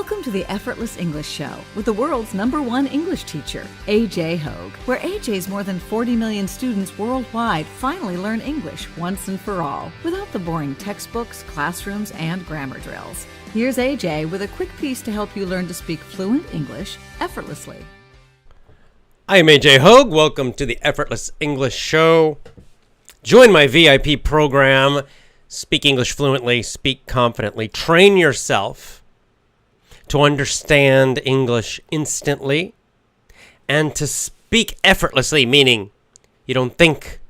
Welcome to the Effortless English Show with the world's #1 English teacher, AJ Hoge, where AJ's more than 40 million students worldwide finally learn English once and for all, without the boring textbooks, classrooms, and grammar drills. Here's AJ with a quick piece to help you learn to speak fluent English effortlessly. I am AJ Hoge. Welcome to the Effortless English Show. Join my VIP program. Speak English fluently, speak confidently, train yourself to understand English instantly and to speak effortlessly, meaning you don't think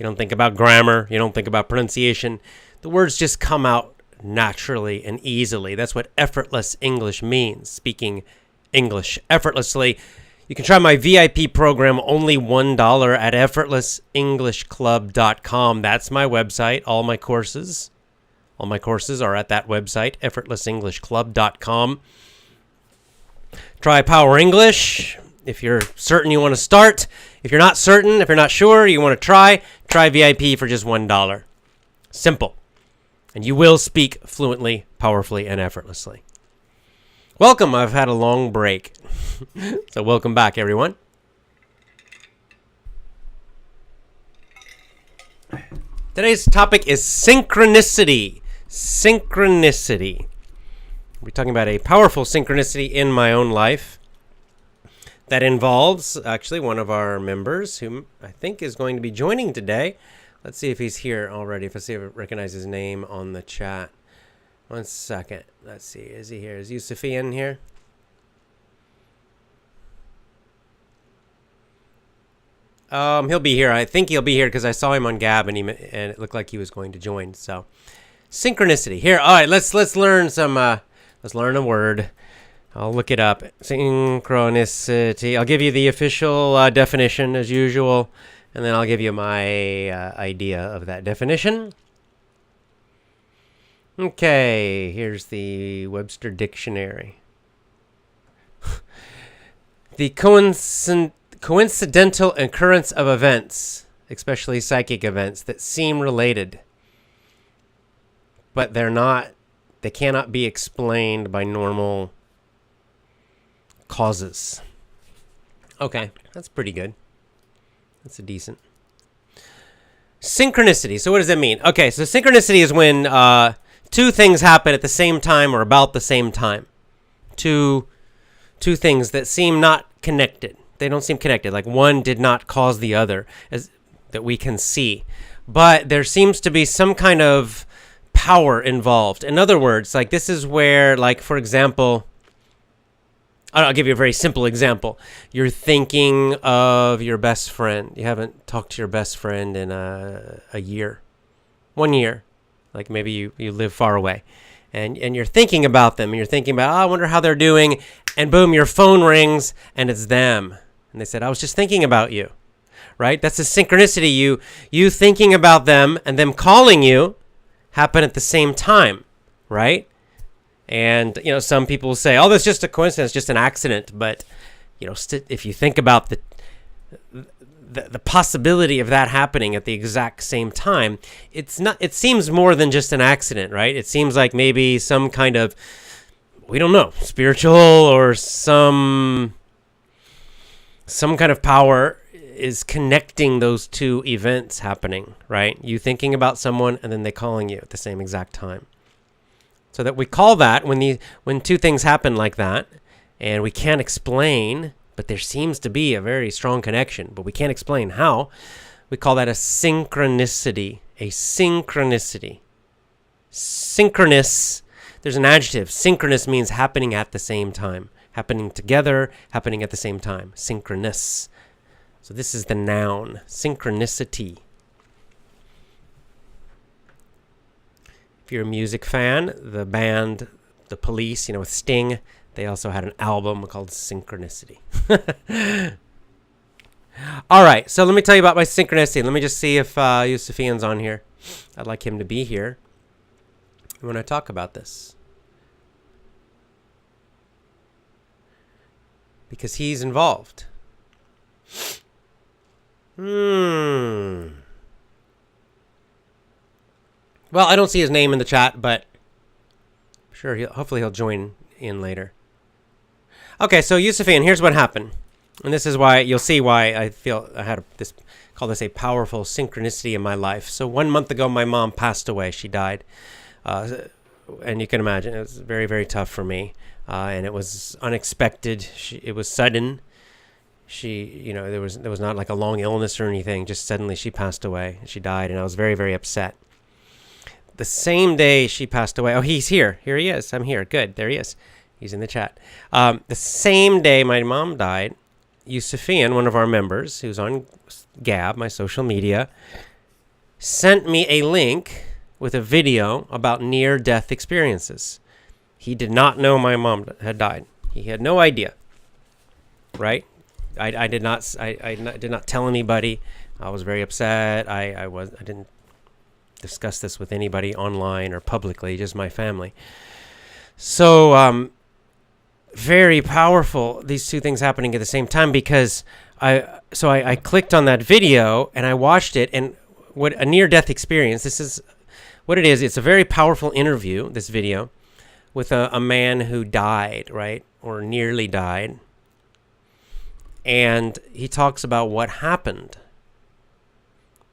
about grammar, you don't think about pronunciation. The words just come out naturally and easily. That's what effortless English means, speaking English effortlessly. You can try my VIP program, only $1 at effortlessenglishclub.com. That's my website. All my courses are at that website, effortlessenglishclub.com. Try Power English. If you're certain you want to start. If you're not certain, if you're not sure, you want to try VIP for just $1. Simple. And you will speak fluently, powerfully, and effortlessly. Welcome. I've had a long break. So welcome back, everyone. Today's topic is synchronicity. Synchronicity. We're talking about a powerful synchronicity in my own life that involves actually one of our members whom I think is going to be joining today. Let's see if he's here already. If I recognize his name on the chat. 1 second. Let's see. Is he here? Is Yusufian here? He'll be here. I think he'll be here because I saw him on Gab and it looked like he was going to join. So, synchronicity. Here. All right. Let's learn some. Let's learn a word. I'll look it up. Synchronicity. I'll give you the official definition as usual, and then I'll give you my idea of that definition. Okay. Here's the Webster Dictionary. The coincidental occurrence of events, especially psychic events, that seem related, but they cannot be explained by normal causes. Okay, that's pretty good. That's a decent. Synchronicity. So what does that mean? Okay, so synchronicity is when two things happen at the same time or about the same time. Two things that seem not connected. They don't seem connected, like one did not cause the other, as that we can see. But there seems to be some kind of power involved. In other words, like this is where, like, for example, I'll give you a very simple example. You're thinking of your best friend. You haven't talked to your best friend in a year. 1 year. Like maybe you live far away. And you're thinking about them. And you're thinking about, I wonder how they're doing. And boom, your phone rings and it's them. And they said, I was just thinking about you. Right? That's a synchronicity. You thinking about them and them calling you happen at the same time. Right? And, some people say, oh, that's just a coincidence, just an accident. But, if you think about the possibility of that happening at the exact same time, it seems more than just an accident, right? It seems like maybe some kind of, we don't know, spiritual or some kind of power is connecting those two events happening, right? You thinking about someone and then they calling you at the same exact time. So that we call that when two things happen like that and we can't explain, but there seems to be a very strong connection, but we can't explain how, we call that a synchronicity. A synchronicity. Synchronous, there's an adjective. Synchronous means happening at the same time. Happening together, happening at the same time. Synchronous. So this is the noun. Synchronicity. If you're a music fan, the band, The Police, with Sting, they also had an album called Synchronicity. All right, so let me tell you about my synchronicity. Let me just see if Yusufian's on here. I'd like him to be here when I talk about this, because he's involved. Well, I don't see his name in the chat, but sure, hopefully he'll join in later. Okay, so Yusufian, here's what happened. And this is why you'll see why I feel I had call this a powerful synchronicity in my life. So 1 month ago, my mom passed away. She died. And you can imagine it was very, very tough for me. And it was unexpected. It was sudden. There was not like a long illness or anything. Just suddenly she passed away. She died, and I was very, very upset. The same day she passed away. Oh, he's here. Here he is. I'm here. Good. There he is. He's in the chat. The same day my mom died, Yusufian, one of our members, who's on Gab, my social media, sent me a link with a video about near-death experiences. He did not know my mom had died. He had no idea. Right? I did not tell anybody. I was very upset. I didn't discuss this with anybody online or publicly, just my family. So very powerful, these two things happening at the same time, because I clicked on that video and I watched it, and what a near-death experience. This is what it is. It's a very powerful interview, this video, with a man who died, right, or nearly died. And he talks about what happened.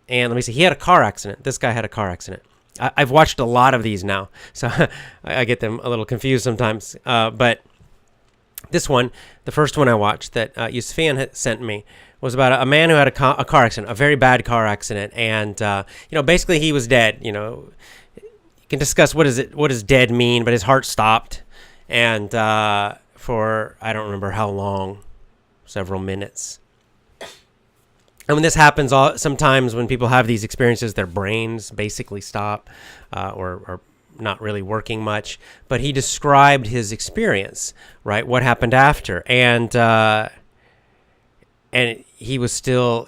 And let me see, he had a car accident. This guy had a car accident. I've watched a lot of these now, so I get them a little confused sometimes. But this one, the first one I watched that Yusufian had sent me, was about a man who had a car accident, a very bad car accident. And, basically he was dead. You can discuss what does dead mean, but his heart stopped. And for, I don't remember how long, several minutes. And when this happens, sometimes when people have these experiences, their brains basically stop or not really working much. But he described his experience, right? What happened after. And he was still,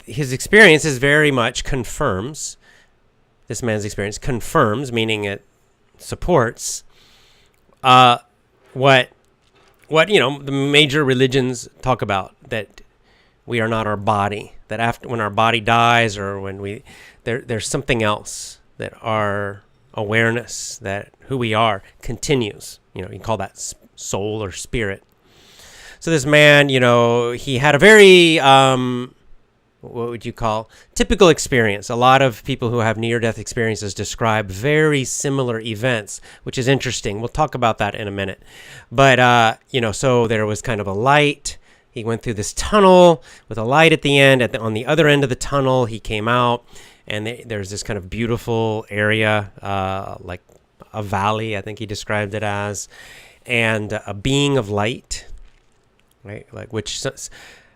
his experience is very much confirms, this man's experience confirms, meaning it supports what the major religions talk about, that we are not our body, that after when our body dies, or when there's something else, that our awareness, that who we are continues. You can call that soul or spirit. So this man, he had a very what would you call typical experience. A lot of people who have near-death experiences describe very similar events, which is interesting. We'll talk about that in a minute. But, so there was kind of a light. He went through this tunnel with a light at the end. On the other end of the tunnel, he came out, and there's this kind of beautiful area, like a valley, I think he described it as, and a being of light, right? Like which...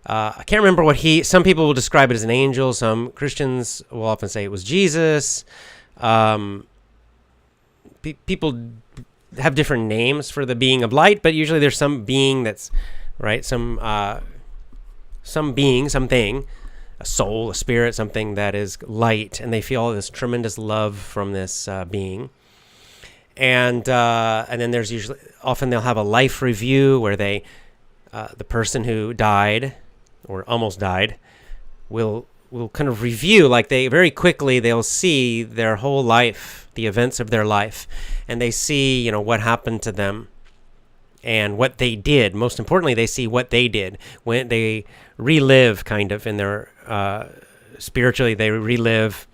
I can't remember some people will describe it as an angel. Some Christians will often say it was Jesus. People have different names for the being of light, but usually there's some being that's, right, some being, something, a soul, a spirit, something that is light, and they feel this tremendous love from this being. And then there's often they'll have a life review where the person who died or almost died will kind of review, like very quickly they'll see their whole life, the events of their life, and they see what happened to them and what they did. Most importantly, they see what they did when they relive, kind of in their spiritually, they relive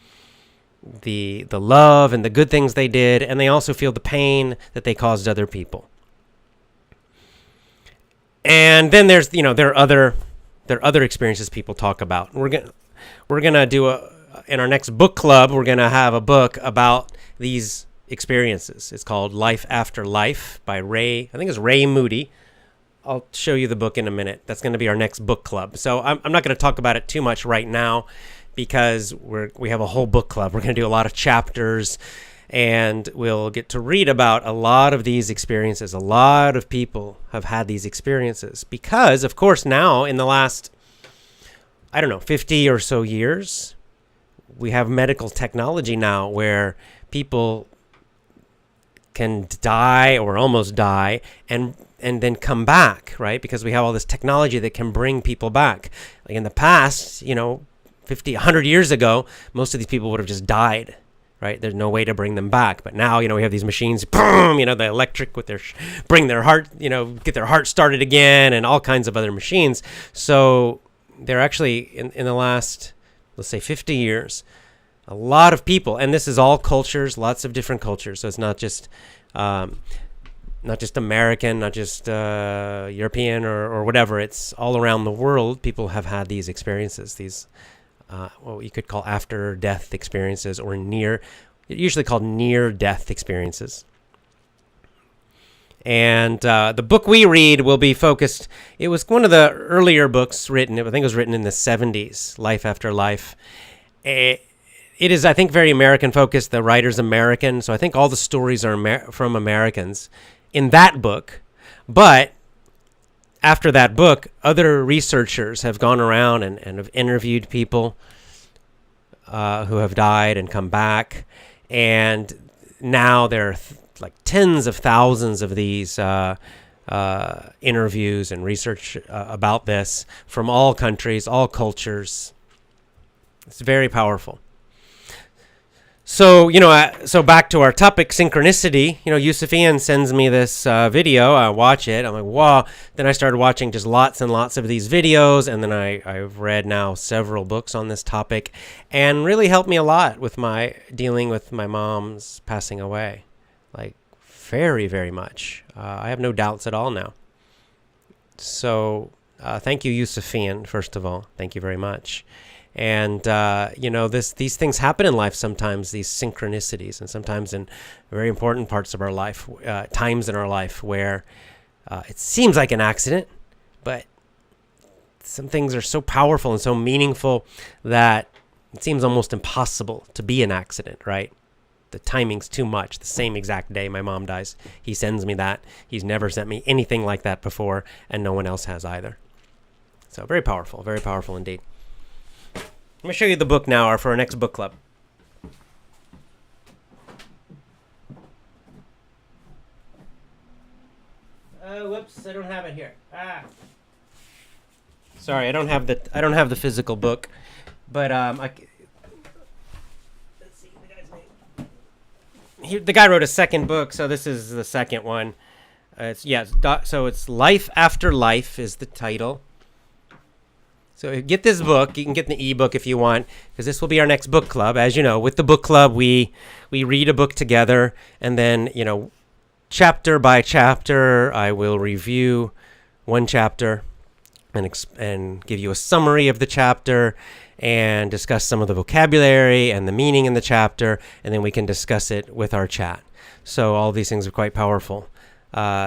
the love and the good things they did, and they also feel the pain that they caused other people. And then there's there are other experiences people talk about. We're gonna do in our next book club, we're gonna have a book about these experiences. It's called Life After Life by Ray. I think it's Ray Moody. I'll show you the book in a minute. That's going to be our next book club. So I'm not going to talk about it too much right now, because we have a whole book club. We're going to do a lot of chapters, and we'll get to read about a lot of these experiences. A lot of people have had these experiences because, of course, now in the last, 50 or so years, we have medical technology now where people can die or almost die and then come back, right? Because we have all this technology that can bring people back. Like in the past, 50, 100 years ago, most of these people would have just died. right? There's no way to bring them back. But now, we have these machines, boom, the electric with their, bring their heart, get their heart started again, and all kinds of other machines. So they're actually, in the last, let's say 50 years, a lot of people, and this is all cultures, lots of different cultures. So it's not just American, not just European or whatever. It's all around the world. People have had these experiences, these what you could call after-death experiences, or usually called near-death experiences. And the book we read will be focused. It was one of the earlier books written. I think it was written in the 70s, Life After Life. It is, I think, very American-focused. The writer's American, so I think all the stories are from Americans in that book. But after that book, other researchers have gone around and have interviewed people who have died and come back. And now there are like tens of thousands of these interviews and research about this from all countries, all cultures. It's very powerful. So, so back to our topic, synchronicity. Yusuf Ian sends me this video. I watch it. I'm like, wow. Then I started watching just lots and lots of these videos. And then I've read now several books on this topic, and really helped me a lot with my dealing with my mom's passing away. Like, very, very much. I have no doubts at all now. So thank you, Yusuf Ian, first of all. Thank you very much. And, these things happen in life sometimes, these synchronicities, and sometimes in very important parts of our life, times in our life where it seems like an accident, but some things are so powerful and so meaningful that it seems almost impossible to be an accident, right? The timing's too much. The same exact day my mom dies, he sends me that. He's never sent me anything like that before, and no one else has either. So very powerful indeed. Let me show you the book now for our next book club. Whoops, I don't have it here. Sorry, I don't have the physical book, but let's see the guy's name. The guy wrote a second book, so this is the second one. So it's Life After Life is the title. So get this book. You can get the ebook if you want, because this will be our next book club. As you know, with the book club, we read a book together, and then, chapter by chapter, I will review one chapter and give you a summary of the chapter and discuss some of the vocabulary and the meaning in the chapter, and then we can discuss it with our chat. So all these things are quite powerful.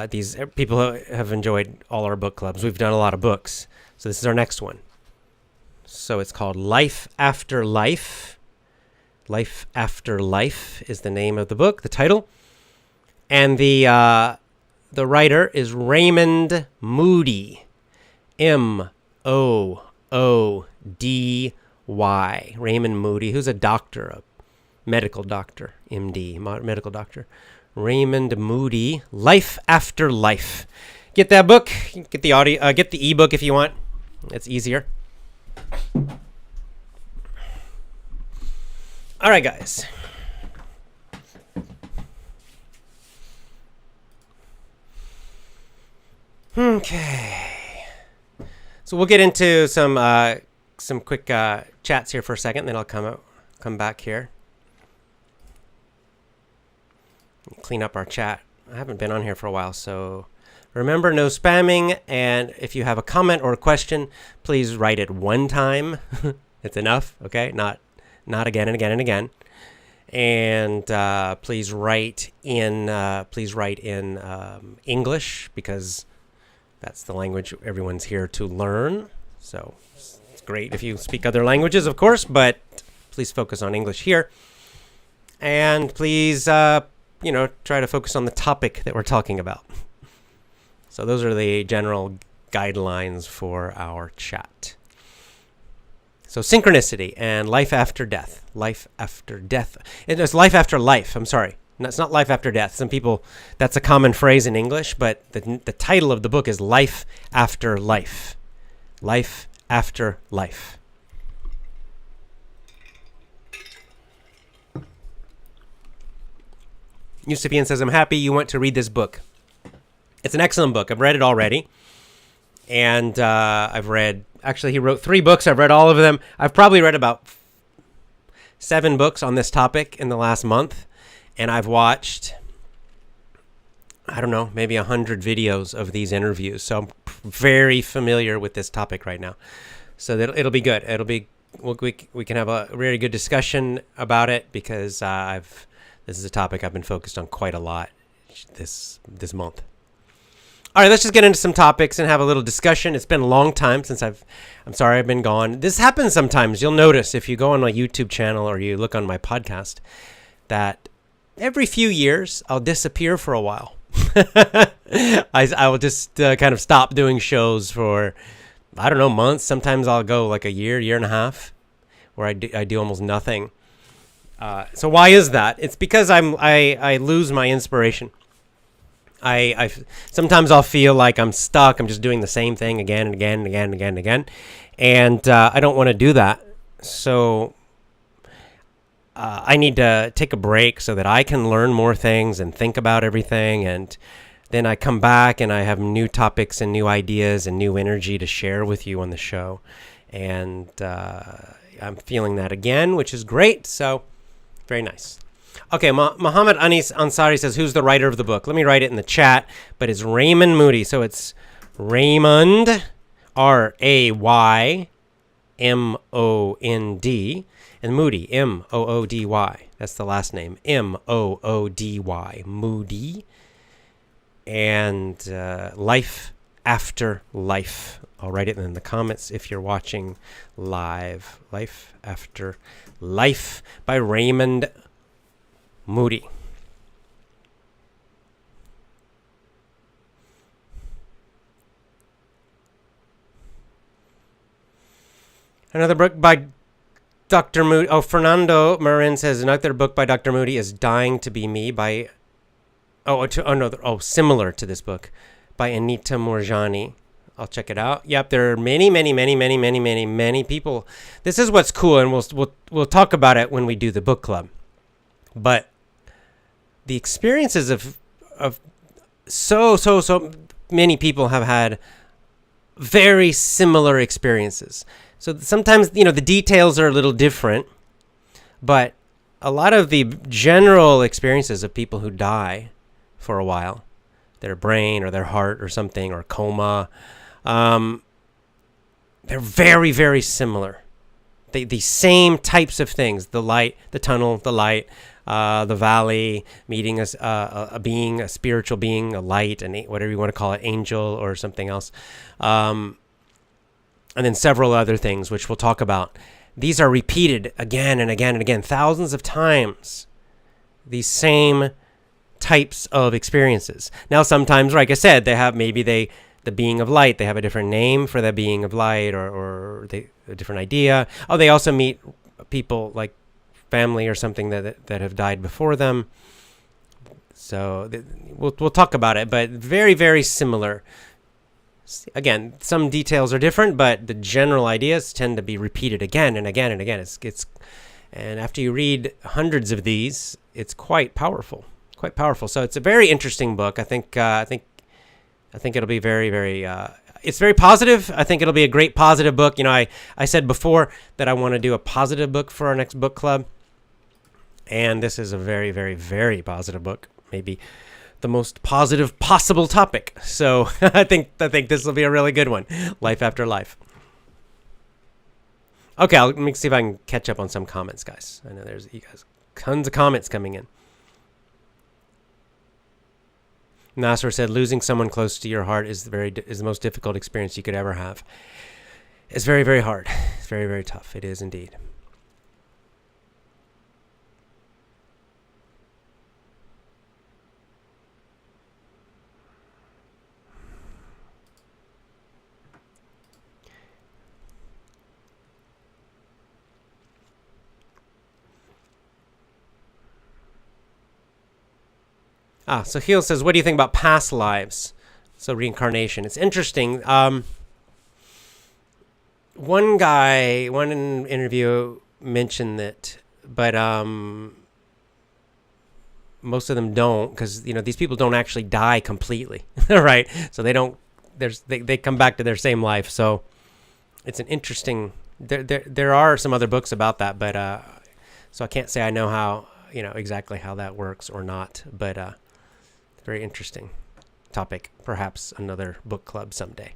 These people have enjoyed all our book clubs. We've done a lot of books. So this is our next one. So it's called Life After Life. Life After Life is the name of the book, the title. And the writer is Raymond Moody. M-O-O-D-Y. Raymond Moody, who's a doctor, a medical doctor, MD, medical doctor. Raymond Moody, Life After Life. Get that book. Get the audio. Get the ebook if you want. It's easier. All right, guys. Okay. So we'll get into some quick chats here for a second, then I'll come back here. Clean up our chat. I haven't been on here for a while, so remember, no spamming, and if you have a comment or a question, please write it one time. It's enough, okay? Not again and again and again. And please write in English, because that's the language everyone's here to learn. So it's great if you speak other languages, of course, but please focus on English here. And please, try to focus on the topic that we're talking about. So those are the general guidelines for our chat. So synchronicity and life after death. Life after death. It's life after life. I'm sorry. It's not life after death. Some people, that's a common phrase in English, but the title of the book is Life After Life. Life After Life. Yusufian says, I'm happy you want to read this book. It's an excellent book. I've read it already. And he wrote 3 books. I've read all of them. I've probably read about 7 books on this topic in the last month. And I've watched, I don't know, maybe 100 videos of these interviews. So I'm very familiar with this topic right now. So it'll be good. We can have a really good discussion about it because this is a topic I've been focused on quite a lot this month. All right, let's just get into some topics and have a little discussion. It's been a long time since I'm sorry I've been gone. This happens sometimes. You'll notice if you go on my YouTube channel or you look on my podcast that every few years I'll disappear for a while. I will just kind of stop doing shows for, I don't know, months. Sometimes I'll go like a year and a half where I do almost nothing. So why is that? It's because I lose my inspiration. I sometimes I'll feel like I'm stuck. I'm just doing the same thing again and again and again and again and again. And I don't want to do that. So I need to take a break so that I can learn more things and think about everything. And then I come back and I have new topics and new ideas and new energy to share with you on the show. And I'm feeling that again, which is great. So very nice. Okay, Muhammad Anis Ansari says, who's the writer of the book? Let me write it in the chat, but it's Raymond Moody. So it's Raymond, Raymond, and Moody, Moody. That's the last name, Moody, Moody. And Life After Life. I'll write it in the comments if you're watching live. Life After Life by Raymond Moody. Another book by Dr. Moody. Oh, Fernando Marin says another book by Dr. Moody is Dying to Be Me by... similar to this book by Anita Moorjani. I'll check it out. Yep, there are many people. This is what's cool, and we'll talk about it when we do the book club. But the experiences of so many people have had very similar experiences. So sometimes, the details are a little different, but a lot of the general experiences of people who die for a while, their brain or their heart or something, or coma, they're very, very similar. The same types of things, the light, the tunnel, the light, the valley, meeting a being, a spiritual being, a light, and whatever you want to call it, angel or something else. And then several other things, which we'll talk about. These are repeated again and again and again, thousands of times. These same types of experiences. Now, sometimes, like I said, they have the being of light. They have a different name for the being of light, or a different idea. Oh, they also meet people like family or something that have died before them. So we'll talk about it, but very, very similar. Again, some details are different, but the general ideas tend to be repeated again and again and again. And after you read hundreds of these, it's quite powerful. So it's a very interesting book. I think it'll be very, very. It's very positive. I think it'll be a great positive book. I said before that I want to do a positive book for our next book club, and this is a very, very, very positive book. Maybe the most positive possible topic. So I think this will be a really good one. Life After Life. Okay, let me see if I can catch up on some comments, guys. I know you guys tons of comments coming in. Nasser said, losing someone close to your heart is the most difficult experience you could ever have. It's very, very hard. It's very, very tough. It is indeed. So Heel says, what do you think about past lives? So reincarnation. It's interesting. One interview mentioned that, but most of them don't, because these people don't actually die completely, right? So they come back to their same life. So it's an interesting. There are some other books about that, but so I can't say I know how exactly how that works or not. But very interesting topic. Perhaps another book club someday.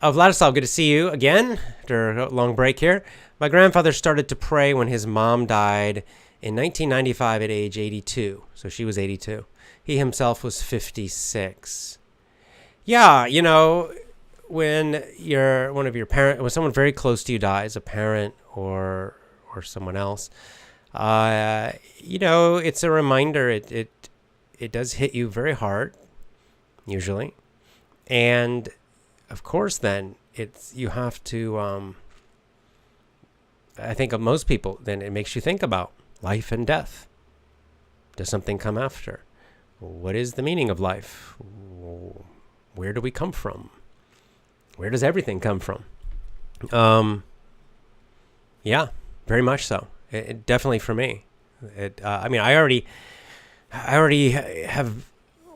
Vladislav, good to see you again after a long break here. My grandfather started to pray when his mom died in 1995 at age 82. So she was 82. He himself was 56. Yeah, when when someone very close to you dies, a parent or someone else, it's a reminder. It does hit you very hard, usually, and of course, then you have to. I think of most people, then it makes you think about life and death. Does something come after? What is the meaning of life? Where do we come from? Where does everything come from? Yeah, very much so. It definitely for me. I already have.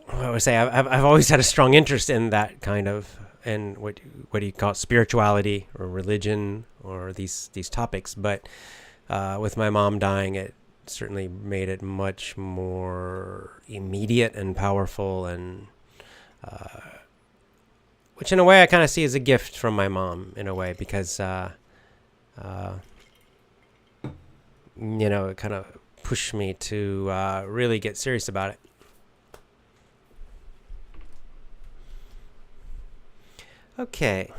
I would say I've always had a strong interest in that kind of. And what do you call it, spirituality or religion or these topics, but with my mom dying, it certainly made it much more immediate and powerful, and which in a way I kind of see as a gift from my mom in a way, because it kind of pushed me to really get serious about it. Okay.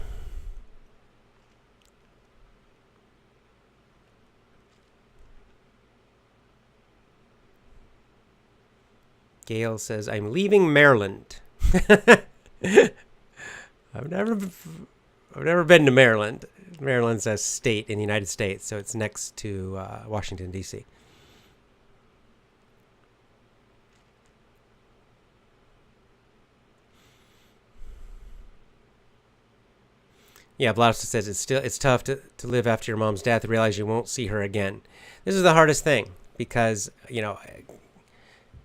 Gail says, I'm leaving Maryland. I've never been to Maryland. Maryland's a state in the United States, so it's next to Washington, D.C. Yeah, Vladislav says it's tough to live after your mom's death, realize you won't see her again. This is the hardest thing, because,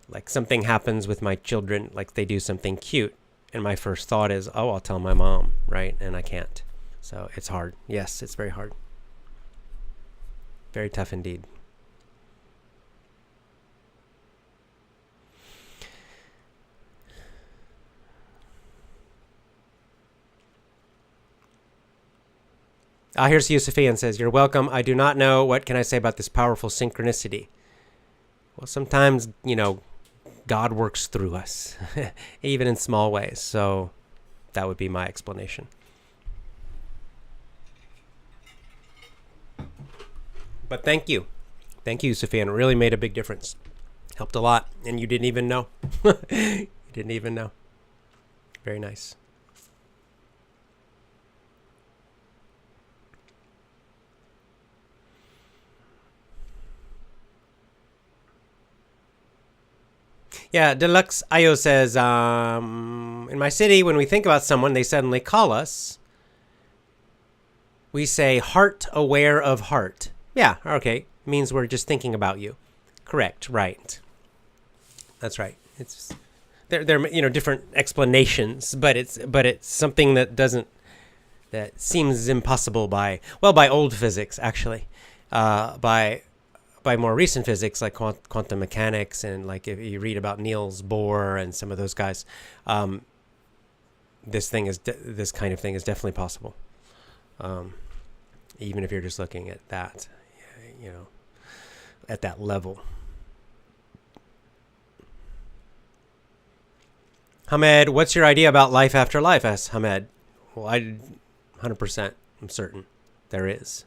like something happens with my children, like they do something cute, and my first thought is, oh, I'll tell my mom, right? And I can't. So it's hard. Yes, it's very hard. Very tough indeed. Here's Yusufi and says, you're welcome. I do not know. What can I say about this powerful synchronicity? Well, sometimes, God works through us, even in small ways. So that would be my explanation. But thank you. Thank you, Yusufi. And it really made a big difference. Helped a lot. And you didn't even know. You didn't even know. Very nice. Yeah, Deluxe IO says, in my city, when we think about someone, they suddenly call us. We say heart aware of heart. Yeah, okay. Means we're just thinking about you. Correct, right. That's right. It's there different explanations, but it's something that seems impossible by old physics, actually. By more recent physics, like quantum mechanics, and like if you read about Niels Bohr and some of those guys, this kind of thing is definitely possible. Even if you're just looking at that, at that level. Hamed, what's your idea about life after life? Asks Hamed. Well, 100%, I'm certain there is.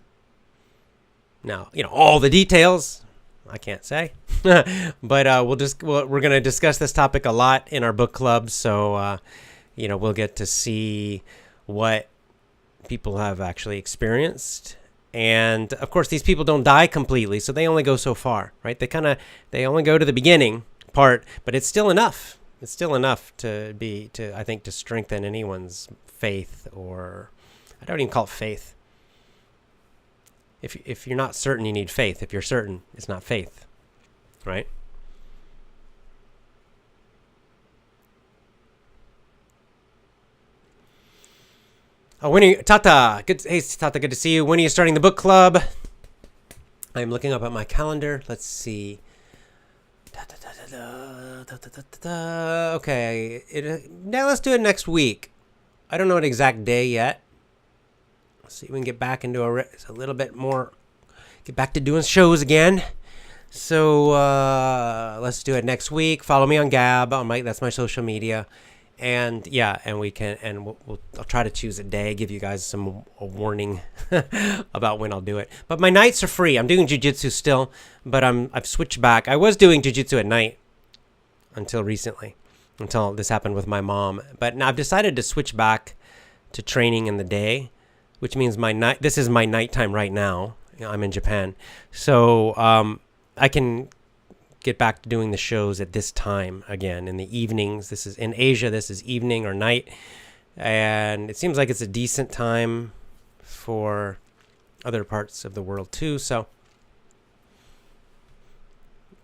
Now, all the details, I can't say, but we're going to discuss this topic a lot in our book club. So, we'll get to see what people have actually experienced. And of course, these people don't die completely, so they only go so far, right? They only go to the beginning part, but it's still enough. It's still enough to strengthen anyone's faith, or I don't even call it faith. If you're not certain, you need faith. If you're certain, it's not faith, right? Oh, when are you, Tata? Good, hey Tata, good to see you. When are you starting the book club? I'm looking up at my calendar. Let's see. Okay, now let's do it next week. I don't know an exact day yet. Let's see if we can get back into a little bit more. Get back to doing shows again. So let's do it next week. Follow me on Gab. That's my social media. And yeah, and we can, and I'll try to choose a day, give you guys a warning about when I'll do it. But my nights are free. I'm doing jiu-jitsu still, but I've switched back. I was doing jiu-jitsu at night until recently, until this happened with my mom. But now I've decided to switch back to training in the day, which means this is my nighttime right now. I'm in Japan. So I can get back to doing the shows at this time again in the evenings. This is in Asia. This is evening or night, and it seems like it's a decent time for other parts of the world too. So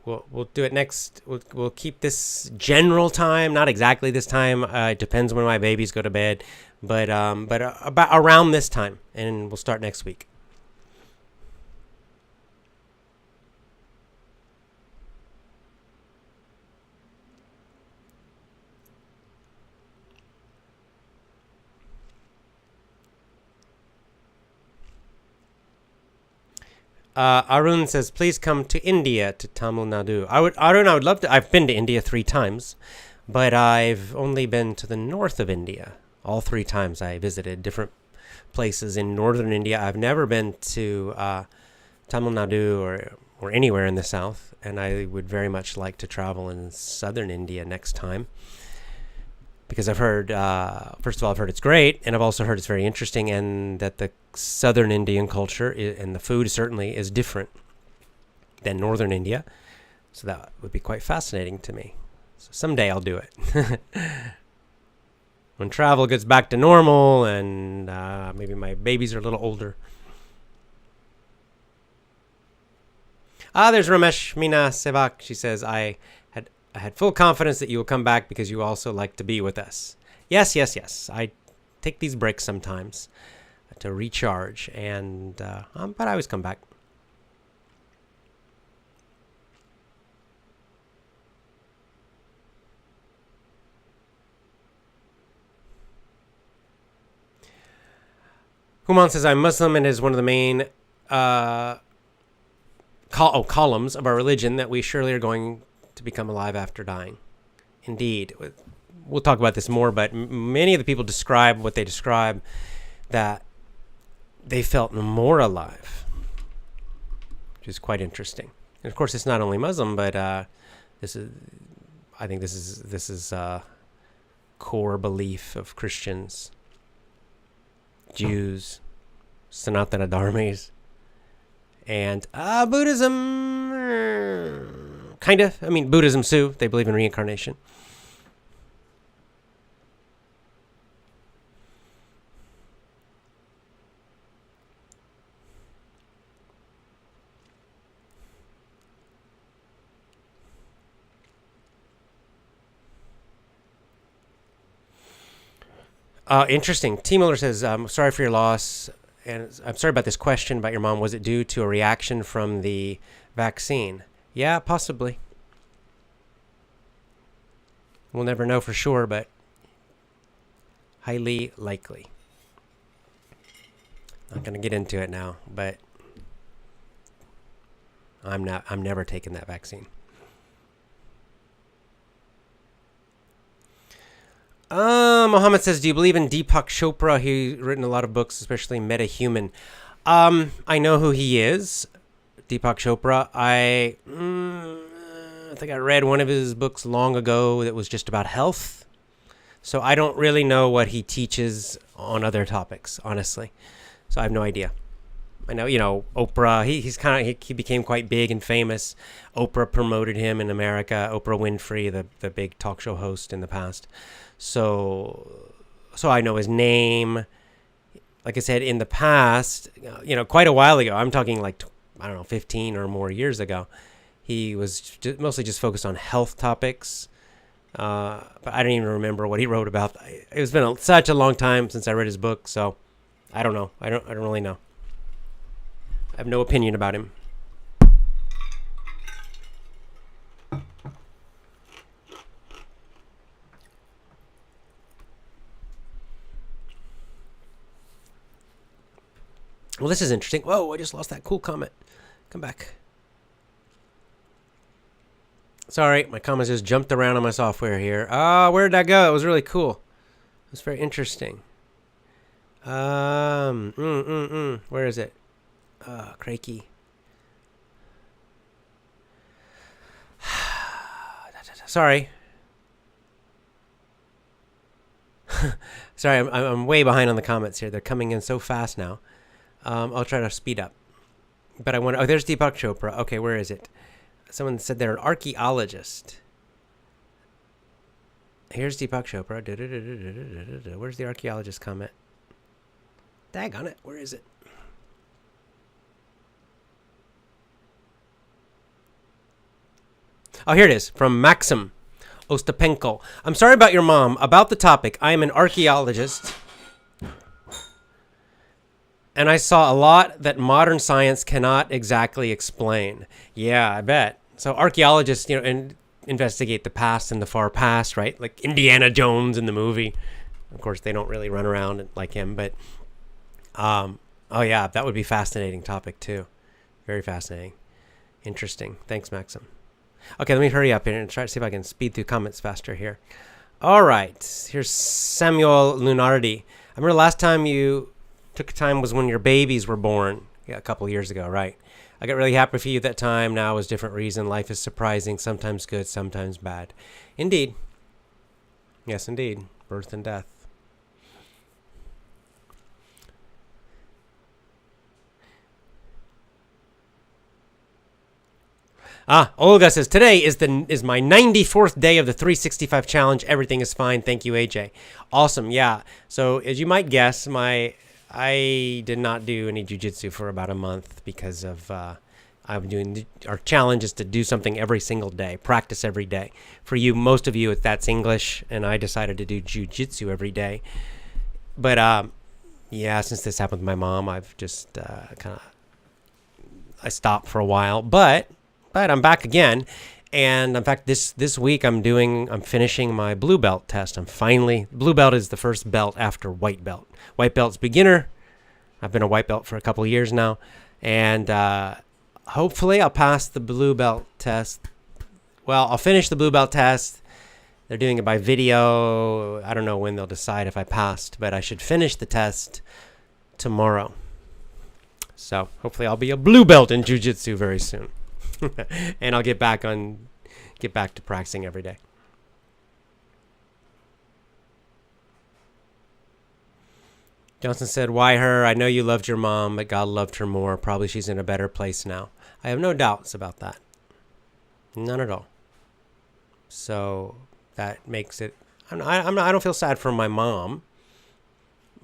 we'll do it next. We'll keep this general time, not exactly this time. It depends when my babies go to bed, but about around this time, and we'll start next week. Arun says, please come to India, to Tamil Nadu. Arun, I would love to. I've been to India 3 times, but I've only been to the north of India. All 3 times I visited different places in northern India. I've never been to Tamil Nadu or anywhere in the south, and I would very much like to travel in southern India next time. Because I've heard, first of all, I've heard it's great, and I've also heard it's very interesting, and that the southern Indian culture and the food certainly is different than northern India. So that would be quite fascinating to me. So someday I'll do it. When travel gets back to normal and maybe my babies are a little older. There's Ramesh Meena Sevak. She says, I had full confidence that you will come back because you also like to be with us. Yes. I take these breaks sometimes to recharge, and but I always come back. Human says, I'm Muslim and is one of the main columns of our religion that we surely are going to become alive after dying. Indeed. We'll talk about this more, but many of the people describe what they describe, that they felt more alive, which is quite interesting. And of course, it's not only Muslim, but I think this is core belief of Christians, Jews, Sanatana Dharmas, and Buddhism. Kind of. I mean, Buddhism too. They believe in reincarnation. Interesting. T. Miller says, I'm sorry for your loss, and I'm sorry about this question about your mom. Was it due to a reaction from the vaccine? Yeah, possibly. We'll never know for sure, but highly likely. Not going to get into it now, but I'm never taking that vaccine. Mohammed says, do you believe in Deepak Chopra? He's written a lot of books, especially Meta-Human. I know who he is, Deepak Chopra. I think I read one of his books long ago that was just about health. So I don't really know what he teaches on other topics, honestly. So I have no idea. I know, Oprah, he became quite big and famous. Oprah promoted him in America. Oprah Winfrey, the big talk show host in the past. So I know his name. like I said, in the past, quite a while ago, I'm talking like, I don't know, 15 or more years ago, he was mostly just focused on health topics. But I don't even remember what he wrote about. It's been such a long time since I read his book, so I don't know. I don't really know. I have no opinion about him. Well, this is interesting. Whoa, I just lost that cool comment. Come back. Sorry, my comments just jumped around on my software here. Where did that go? It was really cool. It was very interesting. Where is it? Crakey. Sorry. Sorry, I'm way behind on the comments here. They're coming in so fast now. I'll try to speed up. But I want to... Oh, there's Deepak Chopra. Okay, where is it? Someone said they're an archaeologist. Here's Deepak Chopra. Where's the archaeologist comment? Daggone it. Where is it? Oh, here it is. From Maxim Ostapenko. I'm sorry about your mom. About the topic, I am an archaeologist, and I saw a lot that modern science cannot exactly explain. Yeah, I bet. So archaeologists, investigate the past and the far past, right? Like Indiana Jones in the movie. Of course, they don't really run around like him, but oh yeah, that would be a fascinating topic too. Very fascinating. Interesting. Thanks, Maxim. Okay, let me hurry up here and try to see if I can speed through comments faster here. All right. Here's Samuel Lunardi. I remember last time you took time was when your babies were born. Yeah, a couple of years ago, right? I got really happy for you at that time. Now is a different reason. Life is surprising, sometimes good, sometimes bad. Indeed. Yes, indeed. Birth and death. Olga says, today is my 94th day of the 365 challenge. Everything is fine. Thank you, AJ. Awesome. Yeah. So as you might guess, I did not do any jiu-jitsu for about a month because of I'm doing our challenge is to do something every single day, practice every day. For you, most of you, that's English, and I decided to do jiu-jitsu every day. But yeah, since this happened with my mom, I've just I stopped for a while, but I'm back again. And in fact, this week I'm finishing my blue belt test. Blue belt is the first belt after white belt. White belt's beginner. I've been a white belt for a couple of years now. And hopefully I'll pass the blue belt test. Well, I'll finish the blue belt test. They're doing it by video. I don't know when they'll decide if I passed, but I should finish the test tomorrow. So hopefully I'll be a blue belt in jiu-jitsu very soon. And I'll get back to practicing every day. Johnson said, why her? I know you loved your mom, but God loved her more. Probably she's in a better place now. I have no doubts about that. None at all. So that makes it, I don't feel sad for my mom,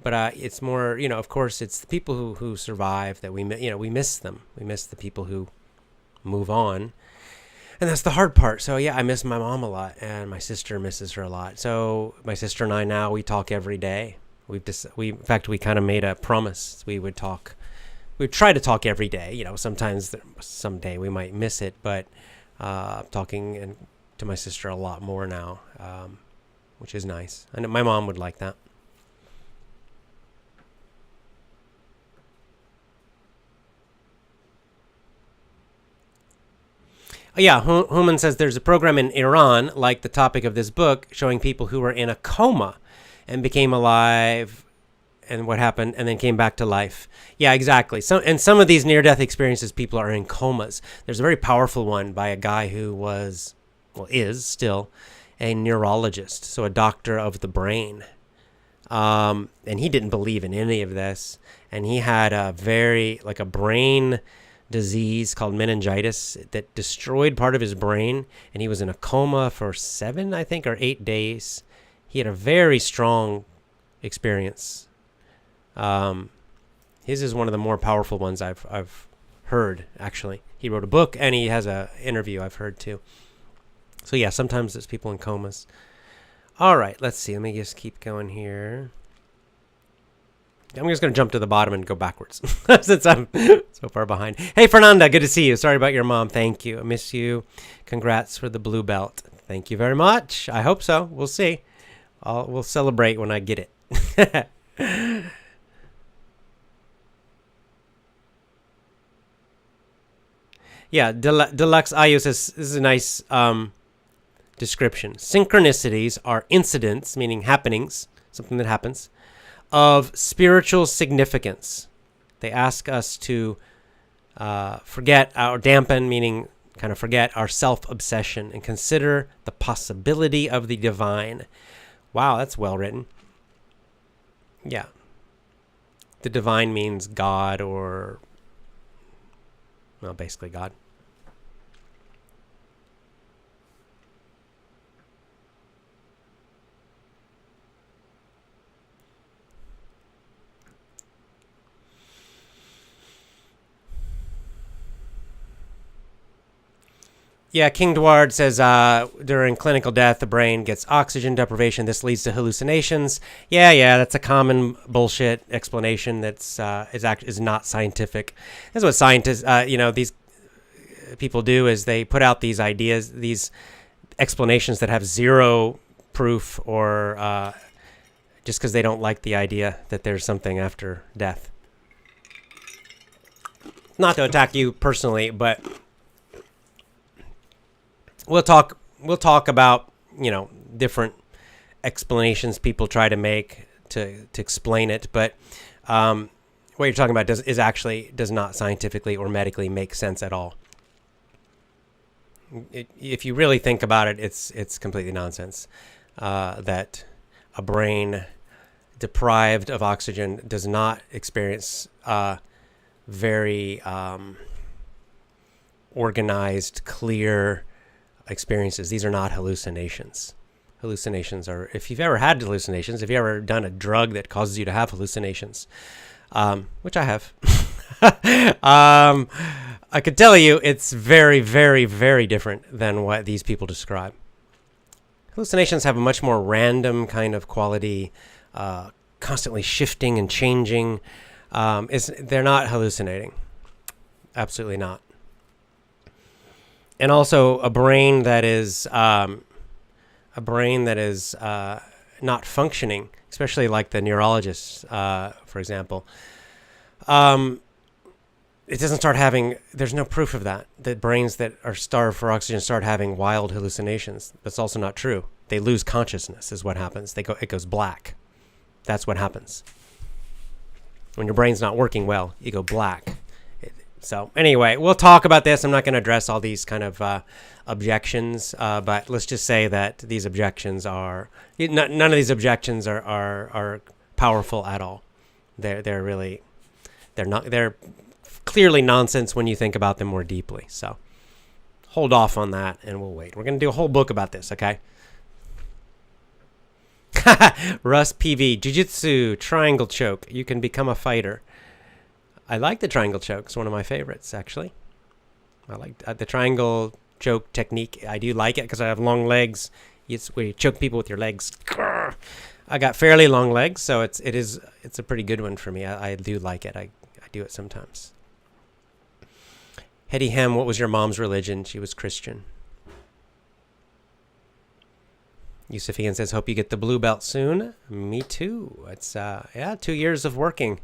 but it's more, of course, it's the people who survive that we miss them. We miss the people who move on, and that's the hard part. So yeah, I miss my mom a lot, and my sister misses her a lot. So my sister and I now, we talk every day. In fact, we kind of made a promise we would try to talk every day. Sometimes someday we might miss it, but talking to my sister a lot more now, which is nice. I know my mom would like that. Yeah, Human says there's a program in Iran, like the topic of this book, showing people who were in a coma and became alive and what happened and then came back to life. Yeah, exactly. Some of these near-death experiences, people are in comas. There's a very powerful one by a guy who is still a neurologist, so a doctor of the brain. And he didn't believe in any of this. And he had a brain disease called meningitis that destroyed part of his brain, and he was in a coma for 7, I think, or 8 days. He had a very strong experience His is one of the more powerful ones I've heard, actually. He wrote a book, and he has a interview I've heard, too. So, yeah, sometimes there's people in comas. All right, let's see. Let me just keep going here. I'm just going to jump to the bottom and go backwards since I'm so far behind. Hey, Fernanda, good to see you. Sorry about your mom. Thank you. I miss you. Congrats for the blue belt. Thank you very much. I hope so. We'll see. We'll celebrate when I get it. Yeah, Deluxe Ayu says, this is a nice description. Synchronicities are incidents, meaning happenings, something that happens, of spiritual significance. They ask us to forget or dampen, meaning kind of forget our self-obsession and consider the possibility of the divine. Wow, that's well written. Yeah. The divine means God or, well, basically God. Yeah, King Dward says during clinical death, the brain gets oxygen deprivation. This leads to hallucinations. Yeah, that's a common bullshit explanation that's is not scientific. That's what scientists, these people do is they put out these ideas, these explanations that have zero proof or just because they don't like the idea that there's something after death. Not to attack you personally, but we'll talk about, different explanations people try to make to explain it, but what you're talking about does not scientifically or medically make sense at all. If you really think about it, it's completely nonsense that a brain deprived of oxygen does not experience very organized, clear experiences. These are not hallucinations. Hallucinations are, if you've ever had hallucinations, if you've ever done a drug that causes you to have hallucinations, which I have, I could tell you it's very, very, very different than what these people describe. Hallucinations have a much more random kind of quality, constantly shifting and changing. They're not hallucinating. Absolutely not. And also a brain that is not functioning, especially like the neurologists, for example. It doesn't start having. There's no proof of that. That brains that are starved for oxygen start having wild hallucinations. That's also not true. They lose consciousness, is what happens. It goes black. That's what happens. When your brain's not working well, you go black. So anyway, we'll talk about this. I'm not going to address all these kind of objections, but let's just say that these objections are none of these objections are powerful at all. They're clearly nonsense when you think about them more deeply. So hold off on that, and we'll wait. We're going to do a whole book about this, okay? Russ PV, Jiu-Jitsu, triangle choke. You can become a fighter. I like the triangle choke. It's one of my favorites, actually. I like the triangle choke technique. I do like it because I have long legs. It's where you choke people with your legs. I got fairly long legs, so it's a pretty good one for me. I do like it. I do it sometimes. Hetty Hem, what was your mom's religion? She was Christian. Yusufian says, hope you get the blue belt soon. Me too. It's 2 years of working.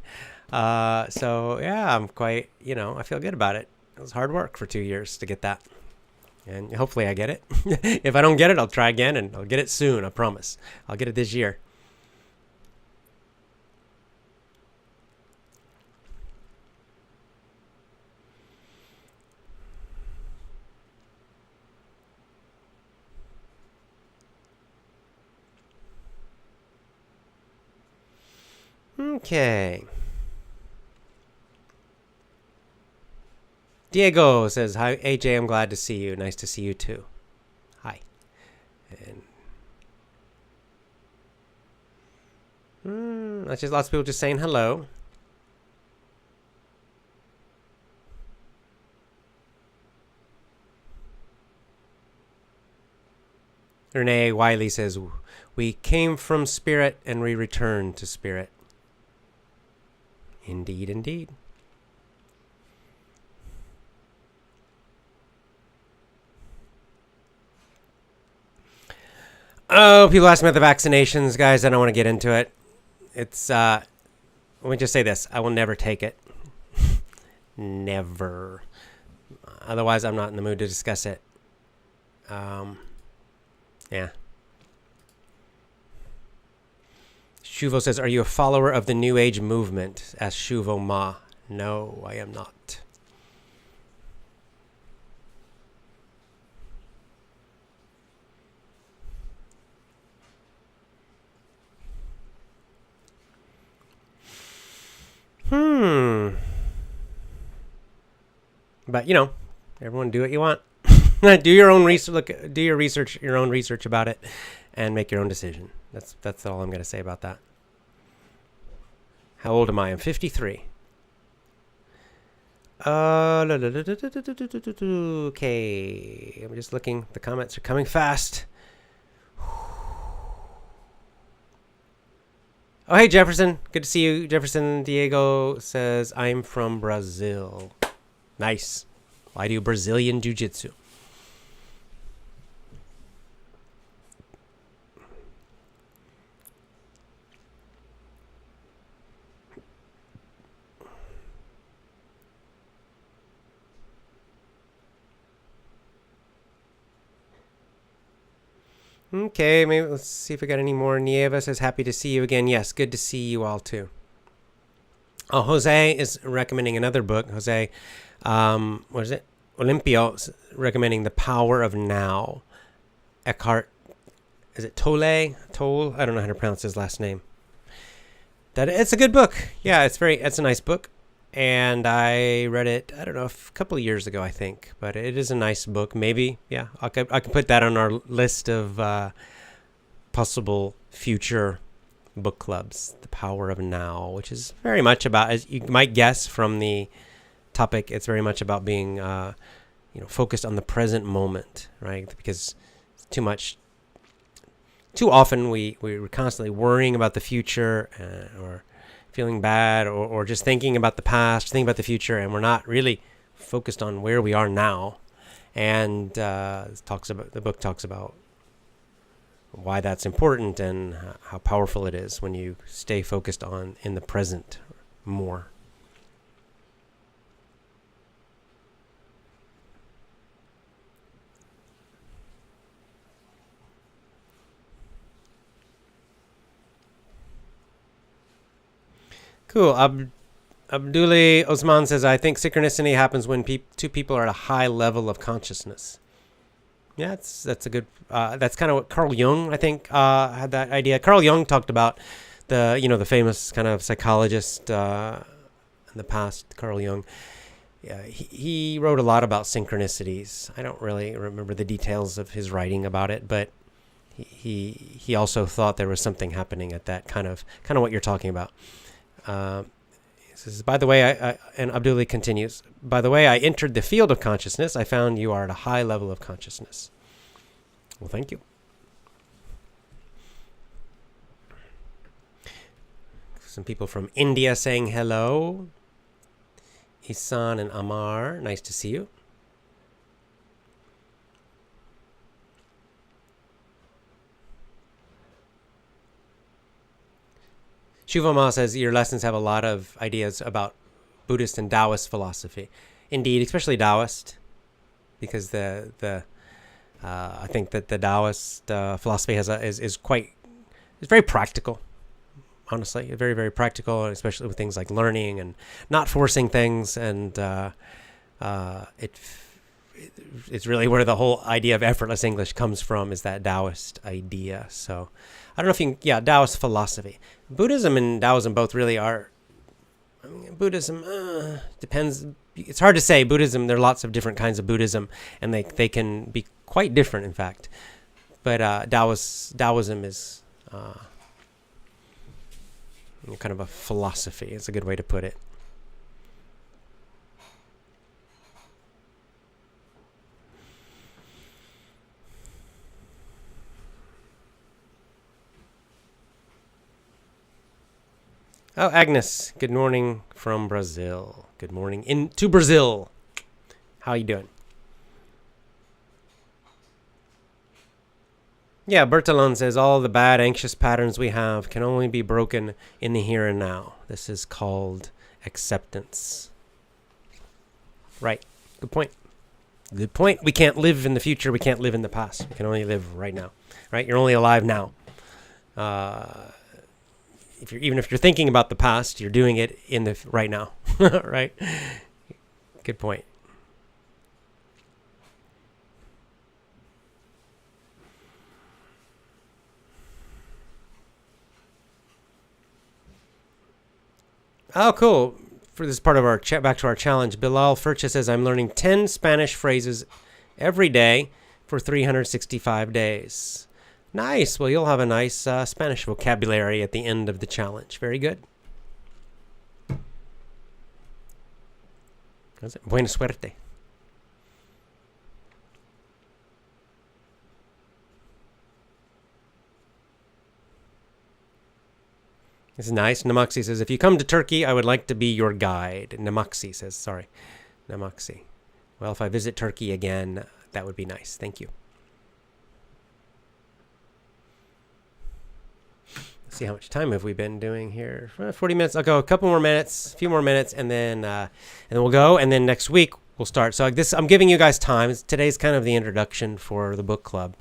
So yeah, I'm quite, I feel good about it. It was hard work for 2 years to get that. And hopefully I get it. If I don't get it, I'll try again, and I'll get it soon. I promise. I'll get it this year. Okay. Diego says, hi, AJ, I'm glad to see you. Nice to see you too. Hi. And That's just lots of people just saying hello. Renee Wiley says, we came from spirit and we return to spirit. Indeed, indeed. Oh, people ask me about the vaccinations, guys. I don't want to get into it. It's, let me just say this. I will never take it. Never. Otherwise, I'm not in the mood to discuss it. Yeah. Shuvo says, are you a follower of the New Age movement? Asks Shuvo Ma. No, I am not. But, you know, everyone do what you want. Do your own research. Do your own research about it, and make your own decision. That's all I'm going to say about that. How old am I? I'm 53. Okay. I'm just looking. The comments are coming fast. Oh, hey, Jefferson. Good to see you. Jefferson Diego says, I'm from Brazil. Nice. Well, I do Brazilian Jiu-Jitsu. Okay, maybe let's see if we got any more. Nieva says, happy to see you again. Yes, good to see you all too. Oh, Jose is recommending another book. Jose, what is it? Olimpio recommending The Power of Now. Eckhart, is it Tolle? Tolle? I don't know how to pronounce his last name. It's a good book. Yeah, it's a nice book. And I read it, I don't know, a couple of years ago, I think. But it is a nice book. Maybe, yeah, I can put that on our list of possible future book clubs. The Power of Now, which is very much about, as you might guess from the topic, it's very much about being, focused on the present moment, right? Because too often we're constantly worrying about the future or feeling bad or just thinking about the past, thinking about the future, and we're not really focused on where we are now. And the book talks about why that's important and how powerful it is when you stay focused in the present more. Cool. Abdullah Osman says, I think synchronicity happens when two people are at a high level of consciousness. Yeah, that's a good, that's kind of what Carl Jung, I think, had that idea. Carl Jung talked about the famous kind of psychologist in the past, Carl Jung. Yeah, he wrote a lot about synchronicities. I don't really remember the details of his writing about it, but he also thought there was something happening at that kind of what you're talking about. He says, by the way, and Abdullah continues, by the way, I entered the field of consciousness. I found you are at a high level of consciousness. Well, thank you. Some people from India saying hello. Isan and Amar, nice to see you. Shuvama says your lessons have a lot of ideas about Buddhist and Taoist philosophy. Indeed, especially Taoist, because I think that the Taoist philosophy is very practical. Honestly, very, very practical, especially with things like learning and not forcing things, and it's really where the whole idea of effortless English comes from, is that Taoist idea. So I don't know if you can, Taoist philosophy. Buddhism and Taoism both really are, Buddhism depends, it's hard to say. Buddhism, there are lots of different kinds of Buddhism, and they can be quite different, in fact. But Taoism is, kind of a philosophy. It's a good way to put it. Oh, Agnes, good morning from Brazil. Good morning into Brazil. How you doing? Yeah, Bertolone says all the bad, anxious patterns we have can only be broken in the here and now. This is called acceptance. Right. Good point. Good point. We can't live in the future. We can't live in the past. We can only live right now. Right? You're only alive now. Even if you're thinking about the past, you're doing it in the right now. Right? Good point. Oh, cool. For this part of our back to our challenge, Bilal Furcha says, I'm learning 10 Spanish phrases every day for 365 days. Nice. Well, you'll have a nice Spanish vocabulary at the end of the challenge. Very good. Buena suerte. This is nice. Namaxi says, if you come to Turkey, I would like to be your guide. Namaxi says, sorry. Namaxi. Well, if I visit Turkey again, that would be nice. Thank you. Let's see, how much time have we been doing here? 40 minutes. I'll go a couple more minutes, a few more minutes, and then we'll go. And then next week we'll start. So I'm giving you guys time. Today's kind of the introduction for the book club.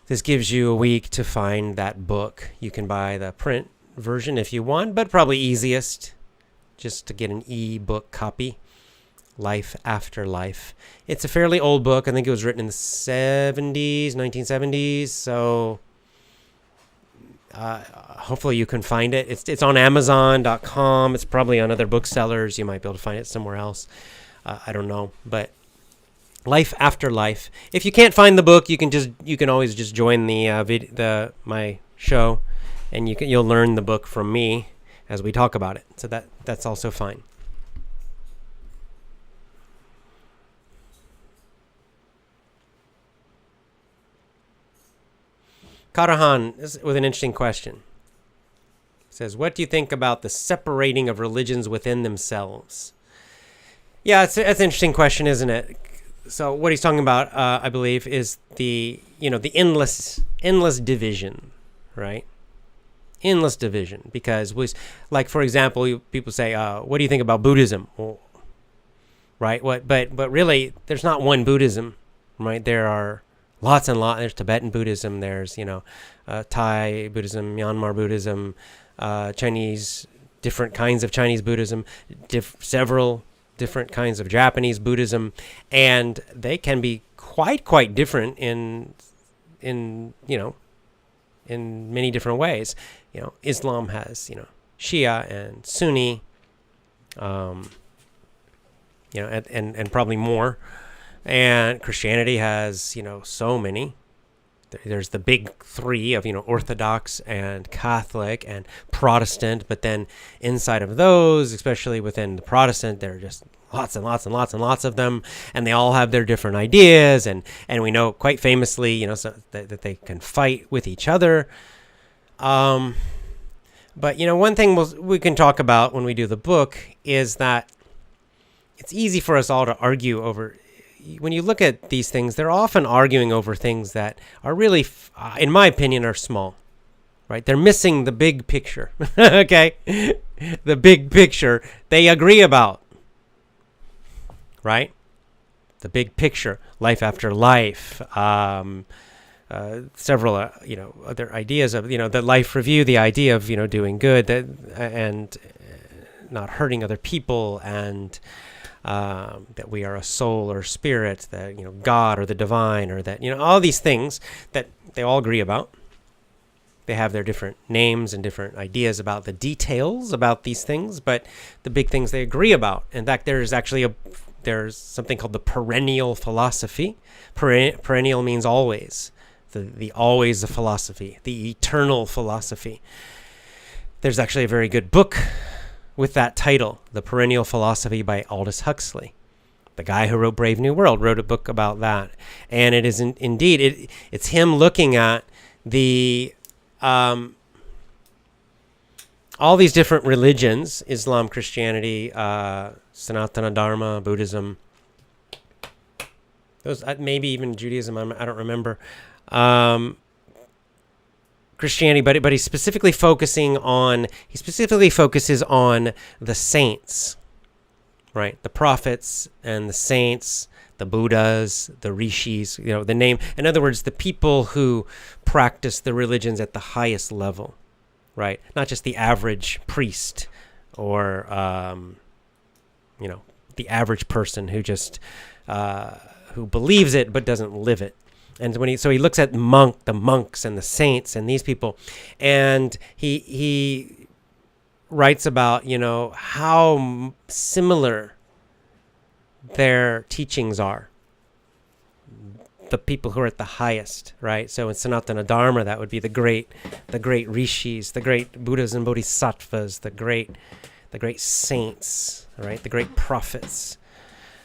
This gives you a week to find that book. You can buy the print version if you want, but probably easiest just to get an e-book copy. Life After Life. It's a fairly old book. I think it was written in the 1970s. So hopefully you can find it. It's on Amazon.com. It's probably on other booksellers. You might be able to find it somewhere else. I don't know, but Life After Life. If you can't find the book, you can always just join my show. And you'll learn the book from me as we talk about it. So that's also fine. Karahan is with an interesting question. He says, what do you think about the separating of religions within themselves? Yeah, that's an interesting question, isn't it? So what he's talking about, I believe, is the endless division, right? Endless division, because for example, people say, what do you think about Buddhism? Well, right? But really, there's not one Buddhism, right? There are lots and lots. There's Tibetan Buddhism. There's Thai Buddhism, Myanmar Buddhism, Chinese, different kinds of Chinese Buddhism, several different kinds of Japanese Buddhism, and they can be quite different in many different ways. Islam has, Shia and Sunni, and probably more. And Christianity has, so many. There's the big three of, Orthodox and Catholic and Protestant. But then inside of those, especially within the Protestant, there are just lots and lots and lots and lots of them. And they all have their different ideas. And we know quite famously, so that they can fight with each other. But, one thing we can talk about when we do the book is that it's easy for us all to argue over. When you look at these things, they're often arguing over things that are really, in my opinion, are small, right? They're missing the big picture, okay? The big picture they agree about, right? The big picture, life after life, several, other ideas of, the life review, the idea of, doing good and not hurting other people, and that we are a soul or spirit, that, God or the divine, or that, all these things that they all agree about. They have their different names and different ideas about the details about these things, but the big things they agree about. In fact, there's something called the Perennial Philosophy. Perennial means always. The always the philosophy, the eternal philosophy. There's actually a very good book with that title, The Perennial Philosophy by Aldous Huxley. The guy who wrote Brave New World wrote a book about that. And it is indeed, it's him looking at the all these different religions, Islam, Christianity, Sanatana, Dharma, Buddhism, those maybe even Judaism, I don't remember. Christianity, but he specifically focuses on the saints, right? The prophets and the saints, the Buddhas, the rishis, the name. In other words, the people who practice the religions at the highest level, right? Not just the average priest or, the average person who just, who believes it but doesn't live it. And so he looks at the monks and the saints and these people, and he writes about, how similar their teachings are. The people who are at the highest, right? So in Sanatana Dharma, that would be the great rishis, the great Buddhas and Bodhisattvas, the great saints, right? The great prophets,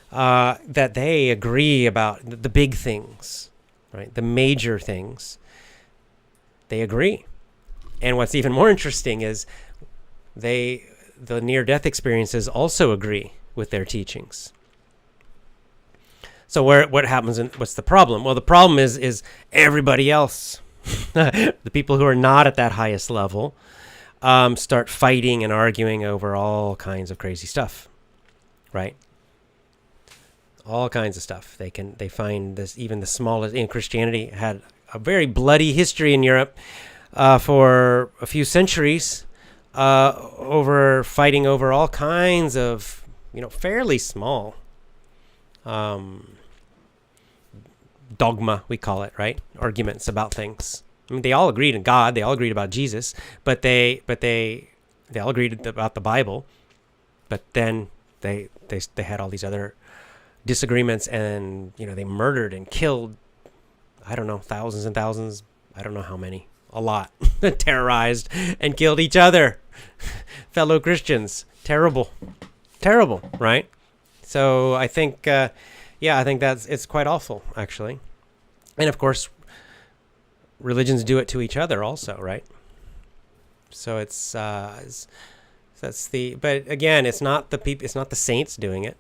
that they agree about the big things. Right, the major things, they agree. And what's even more interesting is the near-death experiences also agree with their teachings. So what happens and what's the problem? Well, the problem is everybody else, the people who are not at that highest level, start fighting and arguing over all kinds of crazy stuff, right? All kinds of stuff. They find this, even the smallest. Christianity had a very bloody history in Europe for a few centuries, fighting over all kinds of fairly small dogma, we call it, right? Arguments about things. I mean, they all agreed in God. They all agreed about Jesus, but they all agreed about the Bible. But then they had all these other disagreements, and they murdered and killed, I don't know, thousands and thousands, I don't know how many, a lot, terrorized and killed each other, fellow Christians. Terrible, right? So I think it's quite awful, actually. And of course, religions do it to each other also, right? So but again, it's not the people, it's not the saints doing it.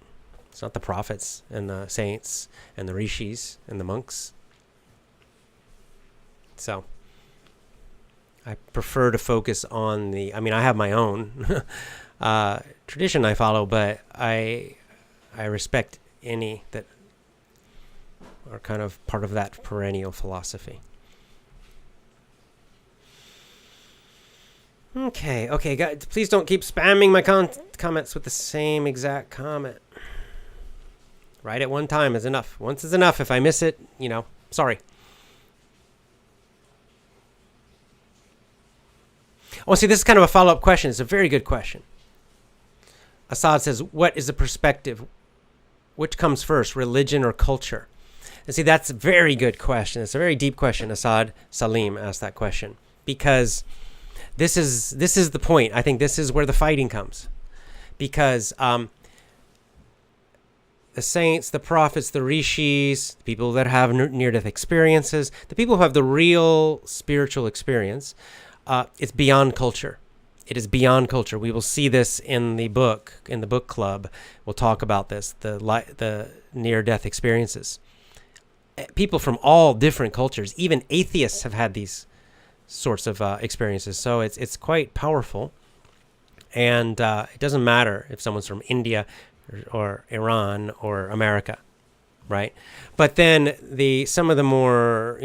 It's not the prophets and the saints and the rishis and the monks. So I prefer to focus on I have my own tradition I follow, but I respect any that are kind of part of that perennial philosophy. Okay, guys, please don't keep spamming my comments with the same exact comment. Right at one time is enough. Once is enough. If I miss it, sorry. Oh, see, this is kind of a follow-up question. It's a very good question. Assad says, what is the perspective? Which comes first, religion or culture? And see, that's a very good question. It's a very deep question. Assad Salim asked that question because this is the point. I think this is where the fighting comes, because the saints, the prophets, the rishis, the people that have near-death experiences, the people who have the real spiritual experience, it's beyond culture. It is beyond culture. We will see this in the book club. We'll talk about this, the near-death experiences. People from all different cultures, even atheists have had these sorts of experiences. So it's quite powerful. And it doesn't matter if someone's from India or Iran or America, right? But then some of the more,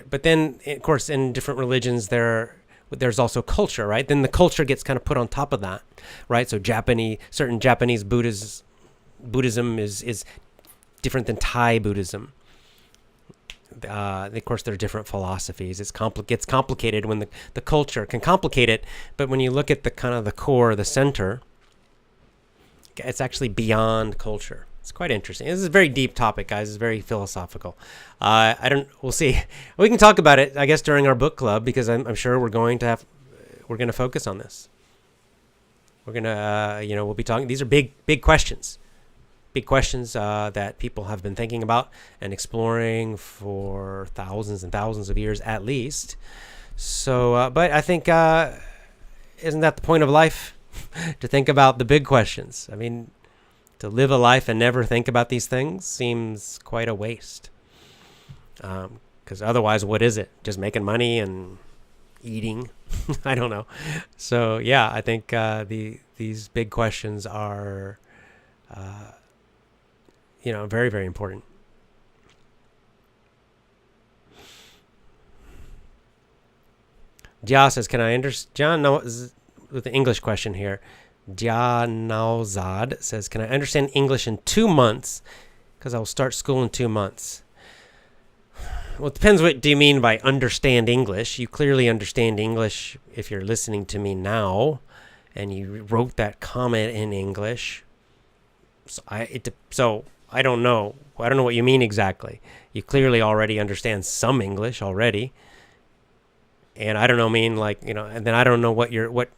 but then of course in different religions there's also culture, right? Then the culture gets kind of put on top of that, right? So certain Japanese Buddhism is different than Thai Buddhism. Of course, there are different philosophies. It gets complicated when the culture can complicate it, but when you look at the kind of the core, the center, it's actually beyond culture. It's quite interesting. This is a very deep topic, guys. It's very philosophical. We'll see. We can talk about it, I guess, during our book club, because I'm sure we're going to we're gonna focus on this. We're gonna, we'll be talking. These are big questions, that people have been thinking about and exploring for thousands and thousands of years at least. So, but I think, isn't that the point of life? To think about the big questions. I mean, to live a life and never think about these things seems quite a waste. Because otherwise, what is it? Just making money and eating? I don't know. So yeah, I think these big questions are, very, very important. Jia says, "Can I understand?" John, no, with the English question here. Jia Nauzad says, "Can I understand English in 2 months? Because I will start school in 2 months." Well, it depends. What do you mean by understand English? You clearly understand English if you're listening to me now, and you wrote that comment in English. So I don't know. I don't know what you mean exactly. You clearly already understand some English already. And I don't know, and then I don't know what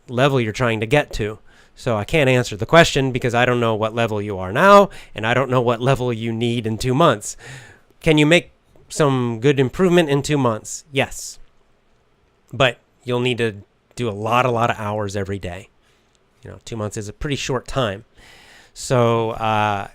level you're trying to get to. So I can't answer the question because I don't know what level you are now, and I don't know what level you need in 2 months. Can you make some good improvement in 2 months? Yes. But you'll need to do a lot of hours every day. 2 months is a pretty short time. So, I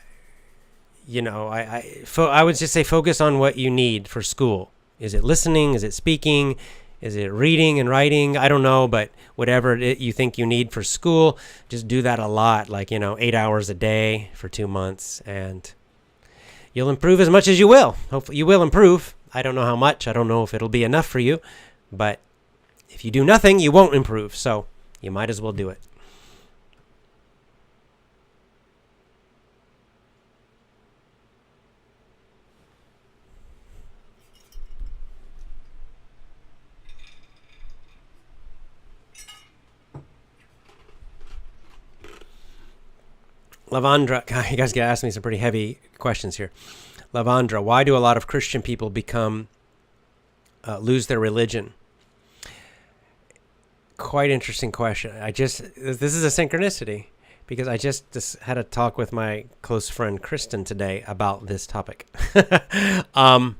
would just say focus on what you need for school. Is it listening? Is it speaking? Is it reading and writing? I don't know, but whatever you think you need for school, just do that a lot, 8 hours a day for 2 months, and you'll improve as much as you will. Hopefully you will improve. I don't know how much. I don't know if it'll be enough for you, but if you do nothing, you won't improve, so you might as well do it. Lavandra, you guys get asked me some pretty heavy questions here. Lavandra, why do a lot of Christian people lose their religion? Quite interesting question. This is a synchronicity because I just had a talk with my close friend Kristen today about this topic. I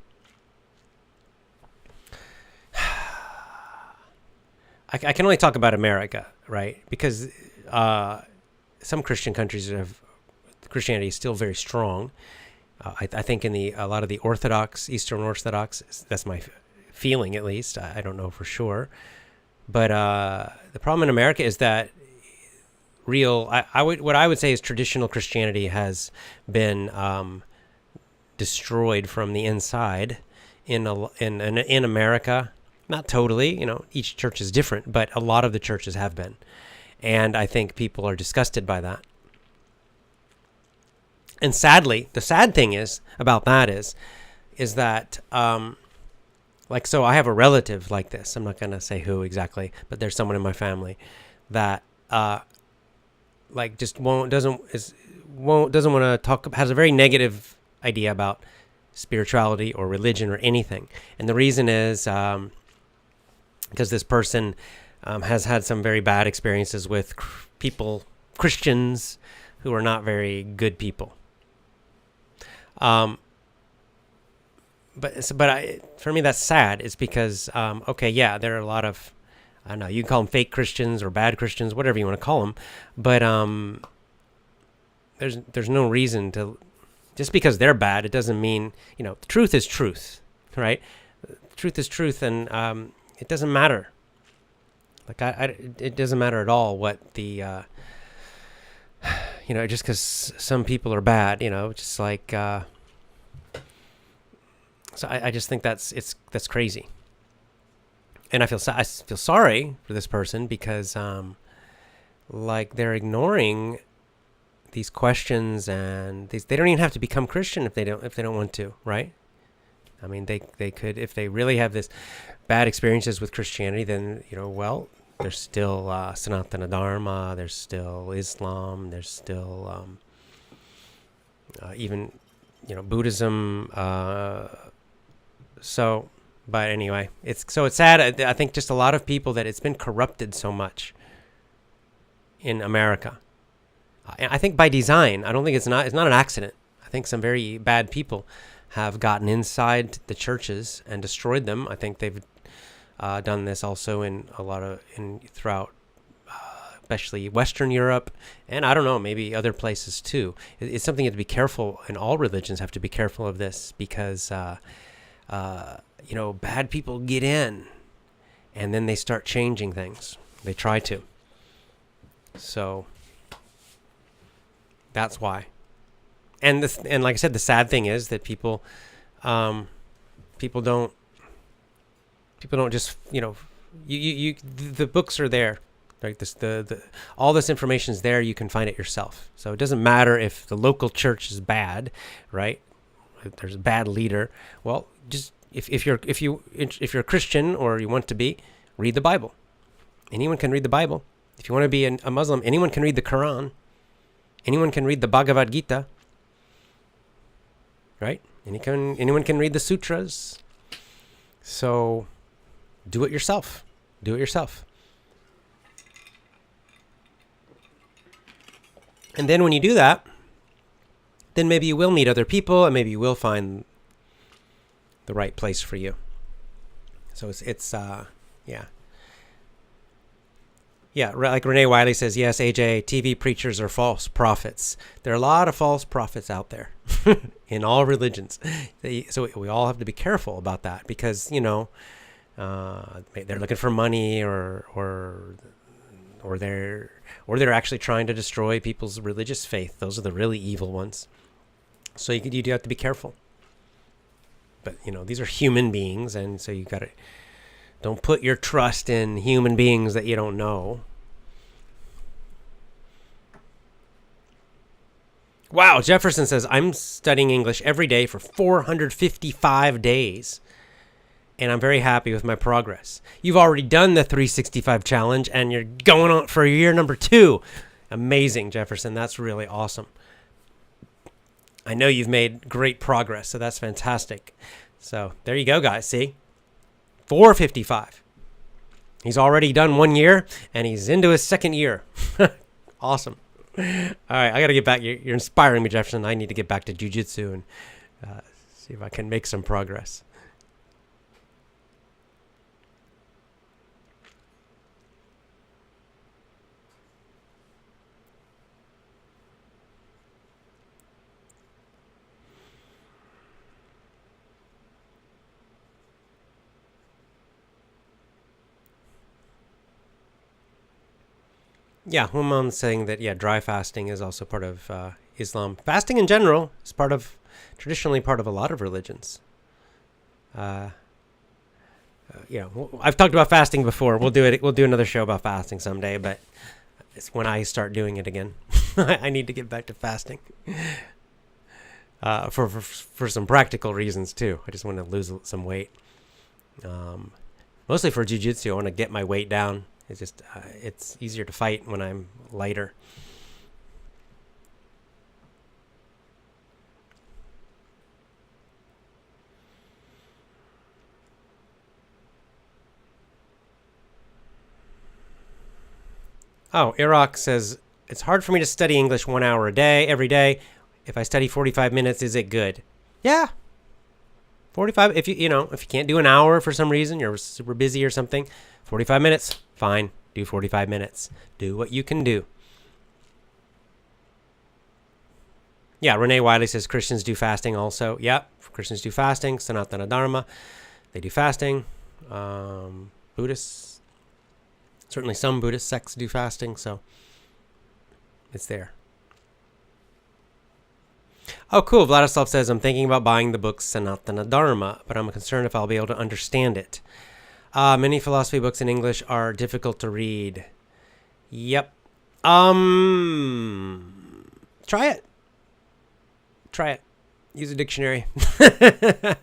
can only talk about America, right? Because some Christian countries Christianity is still very strong. I think in a lot of the Eastern Orthodox, that's my feeling at least. I don't know for sure. But the problem in America is that what I would say is traditional Christianity has been destroyed from the inside in America. Not totally, each church is different, but a lot of the churches have been. And I think people are disgusted by that. And sadly, the sad thing about that is that, so I have a relative like this. I'm not going to say who exactly, but there's someone in my family that, doesn't want to talk, has a very negative idea about spirituality or religion or anything. And the reason is, because this person has had some very bad experiences with Christians who are not very good people. For me, that's sad. It's because, there are a lot of, I don't know, you can call them fake Christians or bad Christians, whatever you want to call them. But there's no reason to, just because they're bad, it doesn't mean, truth is truth, right? Truth is truth, and it doesn't matter. It doesn't matter at all what the, just because some people are bad, just like, so I just think that's crazy. And I feel sorry for this person because, they're ignoring these questions, and they don't even have to become Christian if they don't want to, right? I mean, they could, if they really have this bad experiences with Christianity, then, there's still Sanatana Dharma, there's still Islam, there's still even, Buddhism. So But anyway, it's sad. I think just a lot of people that it's been corrupted so much in America. I think by design. I don't think it's not an accident. I think some very bad people have gotten inside the churches and destroyed them. I think they've done this also in throughout, especially Western Europe, and I don't know, maybe other places too. It's something you have to be careful, and all religions have to be careful of this because, bad people get in, and then they start changing things. They try to. So that's why. And like I said, the sad thing is that people don't just, the books are there. Right, all this information is there. You can find it yourself. So it doesn't matter if the local church is bad, right? If there's a bad leader. Well, just if you're a Christian or you want to be, read the Bible. Anyone can read the Bible. If you want to be a Muslim, anyone can read the Quran. Anyone can read the Bhagavad Gita. Right? Anyone can read the sutras. So do it yourself. Do it yourself. And then when you do that, then maybe you will meet other people and maybe you will find the right place for you. So like Renee Wiley says, yes, AJ, TV preachers are false prophets. There are a lot of false prophets out there in all religions. So we all have to be careful about that because, they're looking for money or they're actually trying to destroy people's religious faith. Those are the really evil ones. So you do have to be careful. But, these are human beings, and so you got to don't put your trust in human beings that you don't know. Wow, Jefferson says, I'm studying English every day for 455 days. And I'm very happy with my progress. You've already done the 365 challenge, and you're going on for year number 2. Amazing, Jefferson. That's really awesome. I know you've made great progress, so that's fantastic. So there you go, guys. See? 455. He's already done 1 year, and he's into his 2nd year. Awesome. All right, I got to get back. You're inspiring me, Jefferson. I need to get back to jiu-jitsu and see if I can make some progress. Yeah, Human's saying that, dry fasting is also part of Islam. Fasting in general is traditionally part of a lot of religions. I've talked about fasting before. We'll do it. We'll do another show about fasting someday, but it's when I start doing it again. I need to get back to fasting for some practical reasons too. I just want to lose some weight. Mostly for jiu-jitsu, I want to get my weight down. It's just it's easier to fight when I'm lighter. Oh, Iraq says, it's hard for me to study English 1 hour a day, every day. If I study 45 minutes, is it good? Yeah. 45, if you can't do an hour for some reason, you're super busy or something, 45 minutes, fine. Do 45 minutes. Do what you can do. Yeah, Renee Wiley says Christians do fasting also. Yep, Christians do fasting. Sanatana Dharma, they do fasting. Buddhists, certainly some Buddhist sects do fasting, so it's there. Oh, cool. Vladislav says, I'm thinking about buying the book Sanatana Dharma, but I'm concerned if I'll be able to understand it. Many philosophy books in English are difficult to read. Yep. Try it. Use a dictionary.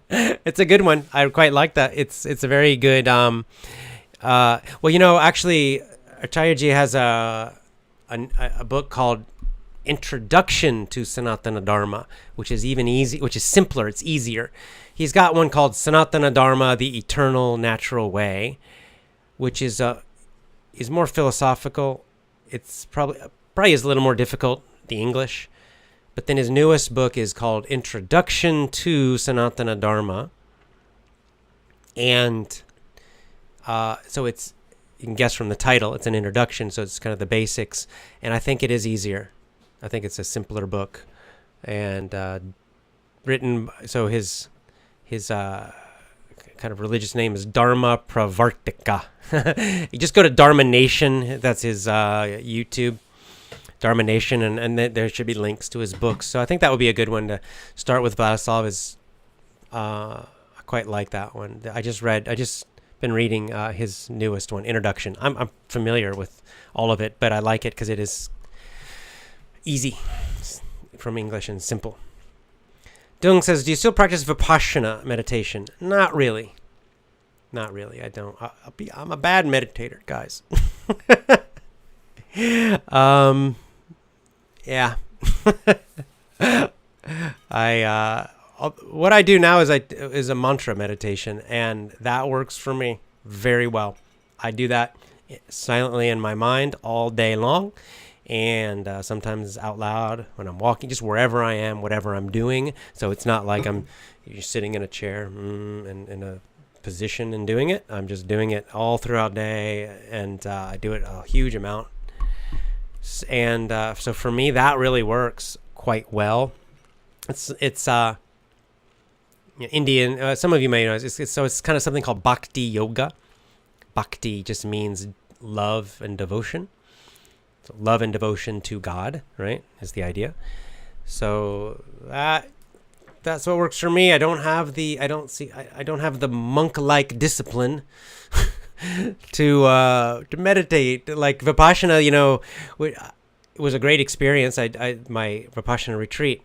It's a good one. I quite like that. It's a very good. Actually, Acharya Ji has a book called Introduction to Sanatana Dharma, which is which is simpler, it's easier. He's got one called Sanatana Dharma, the Eternal Natural Way, which is more philosophical. It's probably is a little more difficult, the English. But then his newest book is called Introduction to Sanatana Dharma. And so it's, you can guess from the title, it's an introduction, so it's kind of the basics. And I think it is easier. I think it's a simpler book. And written, so his kind of religious name is Dharma Pravartika. You just go to Dharma Nation, that's his YouTube. Dharma Nation, and there should be links to his books. So I think that would be a good one to start with. Vladislav I quite like that one. I just been reading his newest one, Introduction. I'm familiar with all of it, but I like it because it is easy from English and simple. Dung says, do you still practice Vipassana meditation? Not really. I don't. I'm a bad meditator, guys. Yeah. What I do now is a mantra meditation, and that works for me very well. I do that silently in my mind all day long, and sometimes out loud when I'm walking, just wherever I am, whatever I'm doing. So it's not like you're sitting in a chair and in a position and doing it. I'm just doing it all throughout day, and I do it a huge amount. And so for me, that really works quite well. It's Indian. Some of you may know. It's kind of something called Bhakti Yoga. Bhakti just means love and devotion. So love and devotion to God, right? Is the idea. So that's what works for me. I don't have the monk-like discipline to meditate like Vipassana. It was a great experience. My Vipassana retreat,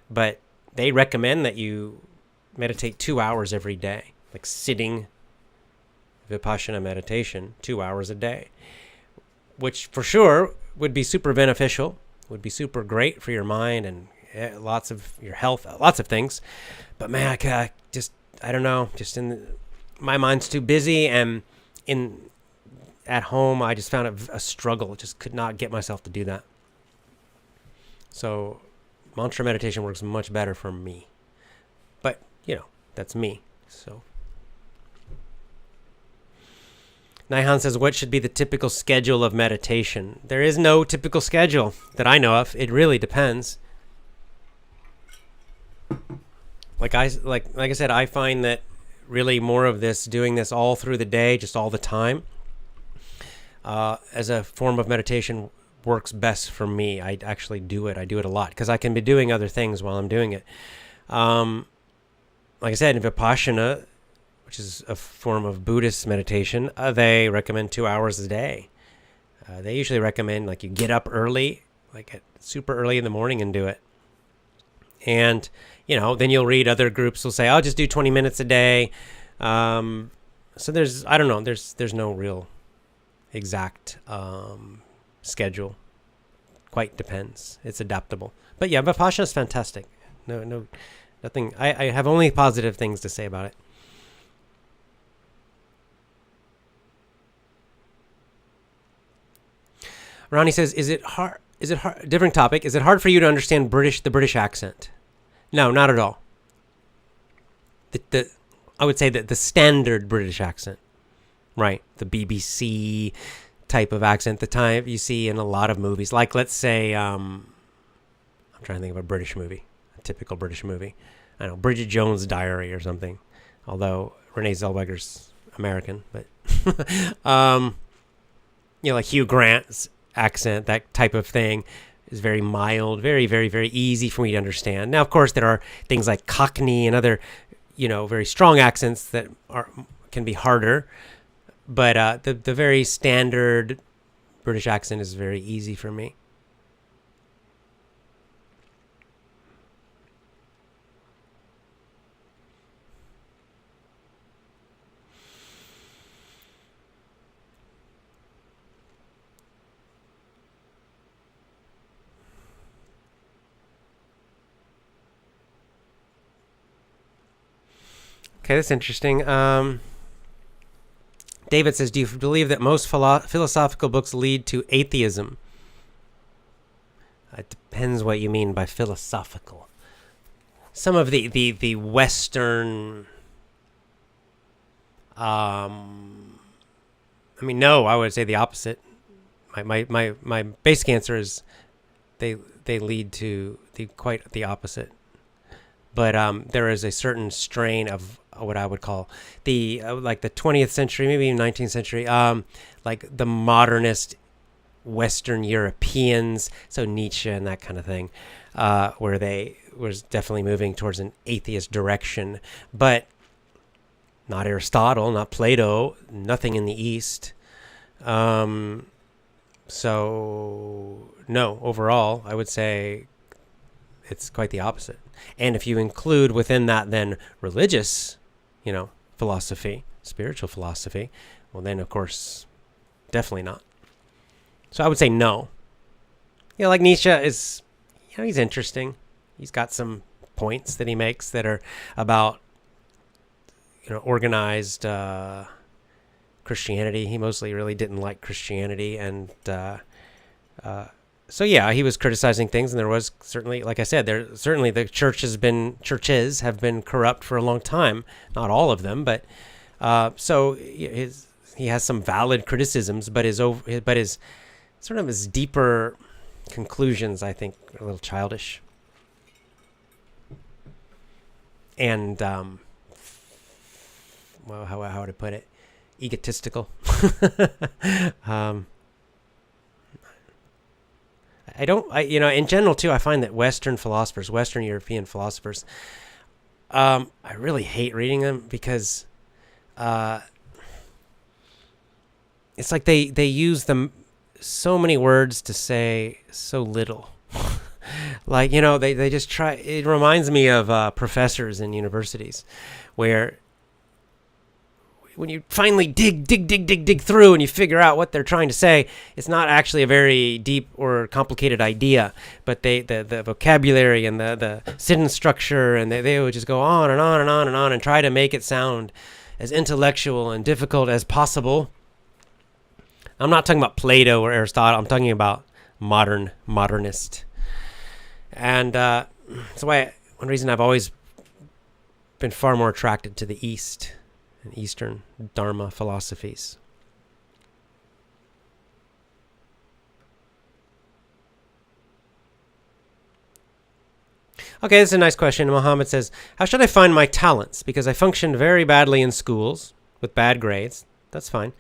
but they recommend that you meditate 2 hours every day, like sitting Vipassana meditation 2 hours a day, which for sure would be super beneficial, would be super great for your mind and lots of your health, lots of things. But man, I don't know, my mind's too busy, and at home I just found it a struggle. Just could not get myself to do that. So mantra meditation works much better for me. But, that's me. So Naihan says, what should be the typical schedule of meditation? There is no typical schedule that I know of. It really depends. Like I said, I find that really more of doing this all through the day, just all the time, as a form of meditation works best for me. I actually do it. I do it a lot because I can be doing other things while I'm doing it. Like I said, in Vipassana, which is a form of Buddhist meditation, they recommend 2 hours a day. They usually recommend you get up early, super early in the morning, and do it. And then you'll read other groups will say, I'll just do 20 minutes a day. So there's no real exact schedule. Quite depends. It's adaptable. But yeah, Vipassana is fantastic. Nothing. I have only positive things to say about it. Ronnie says, is it hard? Different topic. Is it hard for you to understand the British accent? No, not at all. I would say that the standard British accent, right? The BBC type of accent, the type you see in a lot of movies. Like, let's say, I'm trying to think of a British movie, a typical British movie. I don't know, Bridget Jones' Diary or something. Although Renee Zellweger's American, but like Hugh Grant's accent, that type of thing is very mild, very, very, very easy for me to understand. Now, of course, there are things like Cockney and other, very strong accents that can be harder. But the very standard British accent is very easy for me. Okay, that's interesting. David says, do you believe that most philosophical books lead to atheism? It depends what you mean by philosophical. Some of the Western... no, I would say the opposite. My basic answer is they lead to quite the opposite. But there is a certain strain of what I would call like the 20th century, maybe even 19th century, like the modernist Western Europeans, so Nietzsche and that kind of thing, where they was definitely moving towards an atheist direction, but not Aristotle, not Plato, nothing in the East. So no, overall, I would say it's quite the opposite. And if you include within that then religious, philosophy, spiritual philosophy, well then of course, definitely not. So I would say no. Like Nietzsche is, he's interesting. He's got some points that he makes that are about, organized Christianity. He mostly really didn't like Christianity. And so, yeah, he was criticizing things. And there was certainly, like I said, the churches have been corrupt for a long time. Not all of them, but so he has some valid criticisms, but his sort of his deeper conclusions, I think, are a little childish. And, well, how would I put it? Egotistical. In general, too, I find that Western European philosophers, I really hate reading them because it's like they use so many words to say so little. Like, they just try. It reminds me of professors in universities where when you finally dig through and you figure out what they're trying to say, it's not actually a very deep or complicated idea, but the vocabulary and the sentence structure, and they would just go on and on and on and on and try to make it sound as intellectual and difficult as possible. I'm not talking about Plato or Aristotle. I'm talking about modernist. And that's why one reason I've always been far more attracted to the East and Eastern Dharma philosophies. Okay, this is a nice question. Mohammed says, how should I find my talents? Because I functioned very badly in schools with bad grades. That's fine.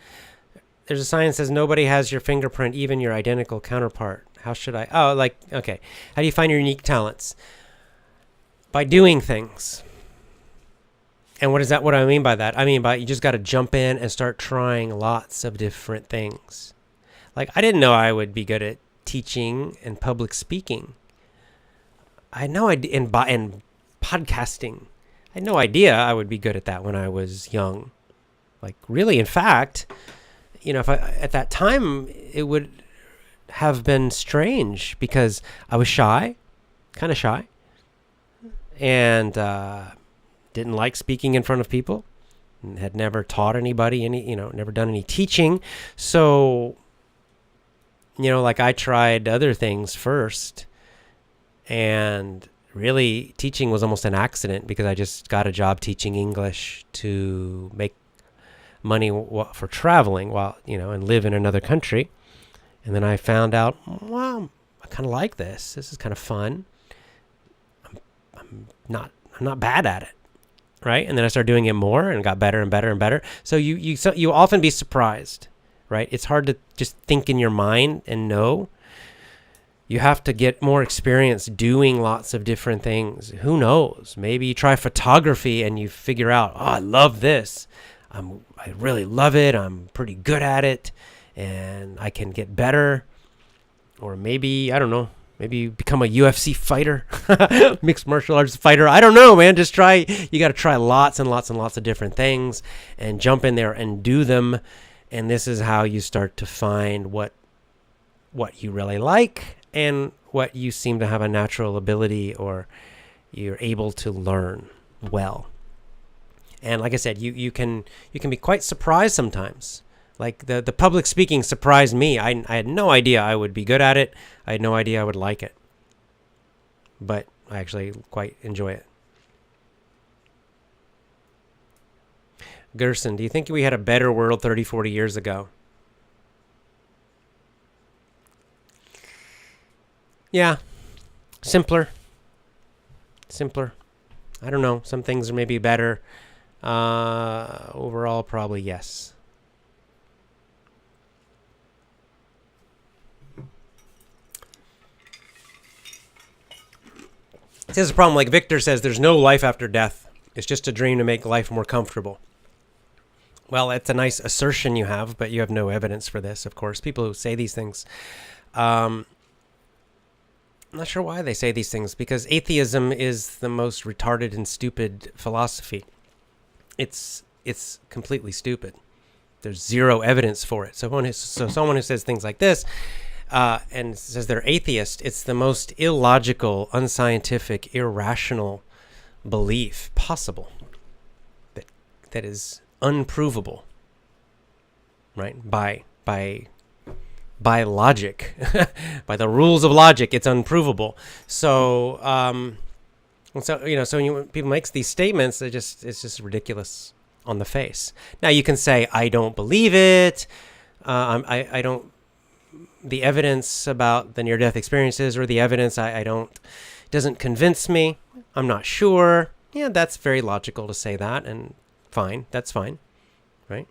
There's a sign that says nobody has your fingerprint, even your identical counterpart. How should I? Okay. How do you find your unique talents? By doing things. And what do I mean by that? I mean by you just got to jump in and start trying lots of different things. Like, I didn't know I would be good at teaching and public speaking. I had no idea, in podcasting. I had no idea I would be good at that when I was young. Like, really, in fact, if at that time, it would have been strange because I was shy, kind of shy, and didn't like speaking in front of people, and had never taught anybody never done any teaching. So, like I tried other things first, and really teaching was almost an accident because I just got a job teaching English to make money for traveling and live in another country. And then I found out, well, I kind of like this. This is kind of fun. I'm not bad at it. Right? And then I started doing it more and got better and better and better. So you often be surprised, right? It's hard to just think in your mind and know. You have to get more experience doing lots of different things. Who knows? Maybe you try photography and you figure out, I love this. I really love it. I'm pretty good at it and I can get better. Or maybe, I don't know, maybe you become a UFC fighter, mixed martial arts fighter. I don't know, man. Just try. You got to try lots and lots and lots of different things and jump in there and do them. And this is how you start to find what you really like and what you seem to have a natural ability or you're able to learn well. And like I said, you can be quite surprised sometimes. Like the public speaking surprised me. I had no idea I would be good at it. I had no idea I would like it. But I actually quite enjoy it. Gerson, do you think we had a better world 30, 40 years ago? Yeah. Simpler. I don't know. Some things are maybe better. Overall, probably yes. Here's a problem. Like Victor says, there's no life after death. It's just a dream to make life more comfortable. Well, it's a nice assertion you have, but you have no evidence for this, of course. People who say these things, I'm not sure why they say these things, because atheism is the most retarded and stupid philosophy. It's completely stupid. There's zero evidence for it. So someone who says things like this and says they're atheist, it's the most illogical, unscientific, irrational belief possible. That is unprovable, right? By logic, by the rules of logic, it's unprovable. So, when people make these statements, it's just ridiculous on the face. Now you can say, I don't believe it. I don't. The evidence about the near-death experiences or the evidence, I don't. Doesn't convince me. I'm not sure. Yeah, that's very logical to say that, and fine. That's fine, right?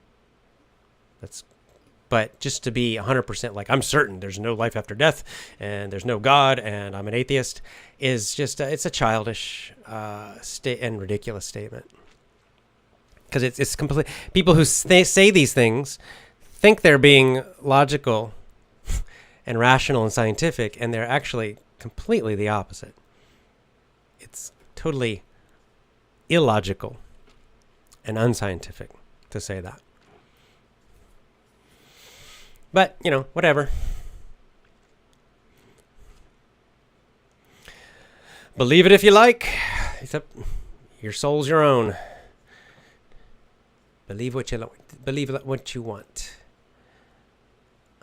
But just to be 100% like, I'm certain there's no life after death and there's no God and I'm an atheist is just, it's a childish and ridiculous statement. Because it's complete. People who say these things think they're being logical and rational and scientific, and they're actually completely the opposite. It's totally illogical and unscientific to say that. But, whatever. Believe it if you like. Except your soul's your own. Believe what you want.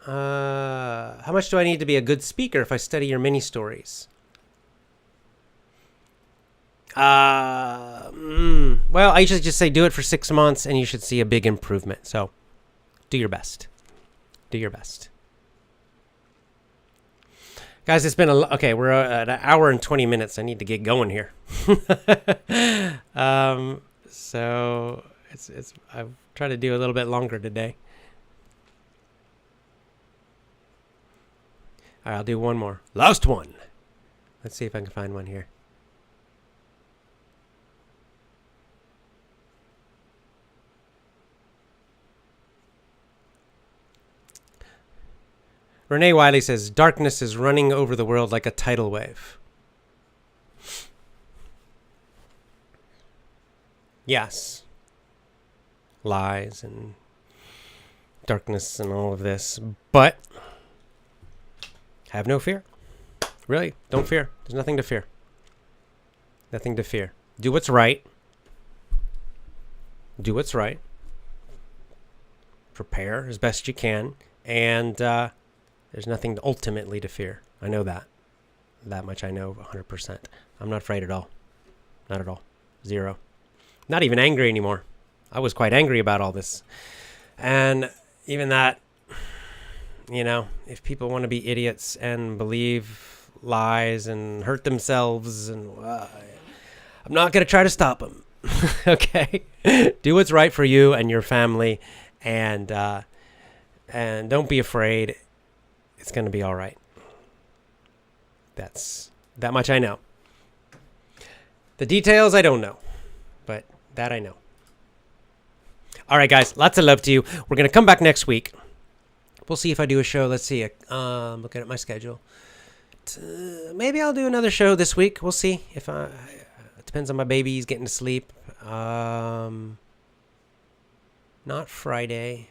How much do I need to be a good speaker if I study your mini stories? Well, I usually just say do it for 6 months and you should see a big improvement. So do your best. Do your best. Guys, it's been okay, we're at an hour and 20 minutes. I need to get going here. So I've tried to do a little bit longer today. All right, I'll do one more. Last one. Let's see if I can find one here. Renee Wiley says, darkness is running over the world like a tidal wave. Yes. Lies and darkness and all of this. But have no fear. Really, don't fear. There's nothing to fear. Nothing to fear. Do what's right. Do what's right. Prepare as best you can. And there's nothing ultimately to fear. I know that. That much I know 100%. I'm not afraid at all. Not at all. Zero. Not even angry anymore. I was quite angry about all this. And even that, if people want to be idiots and believe lies and hurt themselves, and I'm not going to try to stop them. Okay? Do what's right for you and your family, and don't be afraid. It's going to be all right. That much I know. The details I don't know, but that I know. All right, guys, lots of love to you. We're going to come back next week. We'll see if I do a show. Let's see. Looking at my schedule. Maybe I'll do another show this week. We'll see. It depends on my baby's getting to sleep. Not Friday.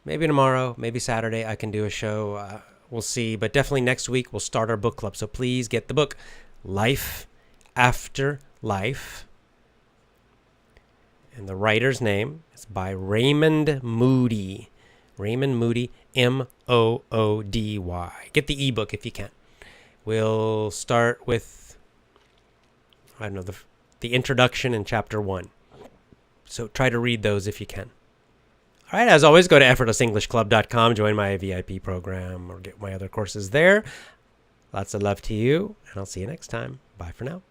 Maybe tomorrow. Maybe Saturday I can do a show. We'll see. But definitely next week we'll start our book club. So please get the book, Life After Life. And the writer's name is by Raymond Moody. Raymond Moody, Moody. Get the ebook if you can. We'll start with, I don't know, the introduction in chapter 1. So try to read those if you can. All right, as always, go to effortlessenglishclub.com, join my VIP program, or get my other courses there. Lots of love to you, and I'll see you next time. Bye for now.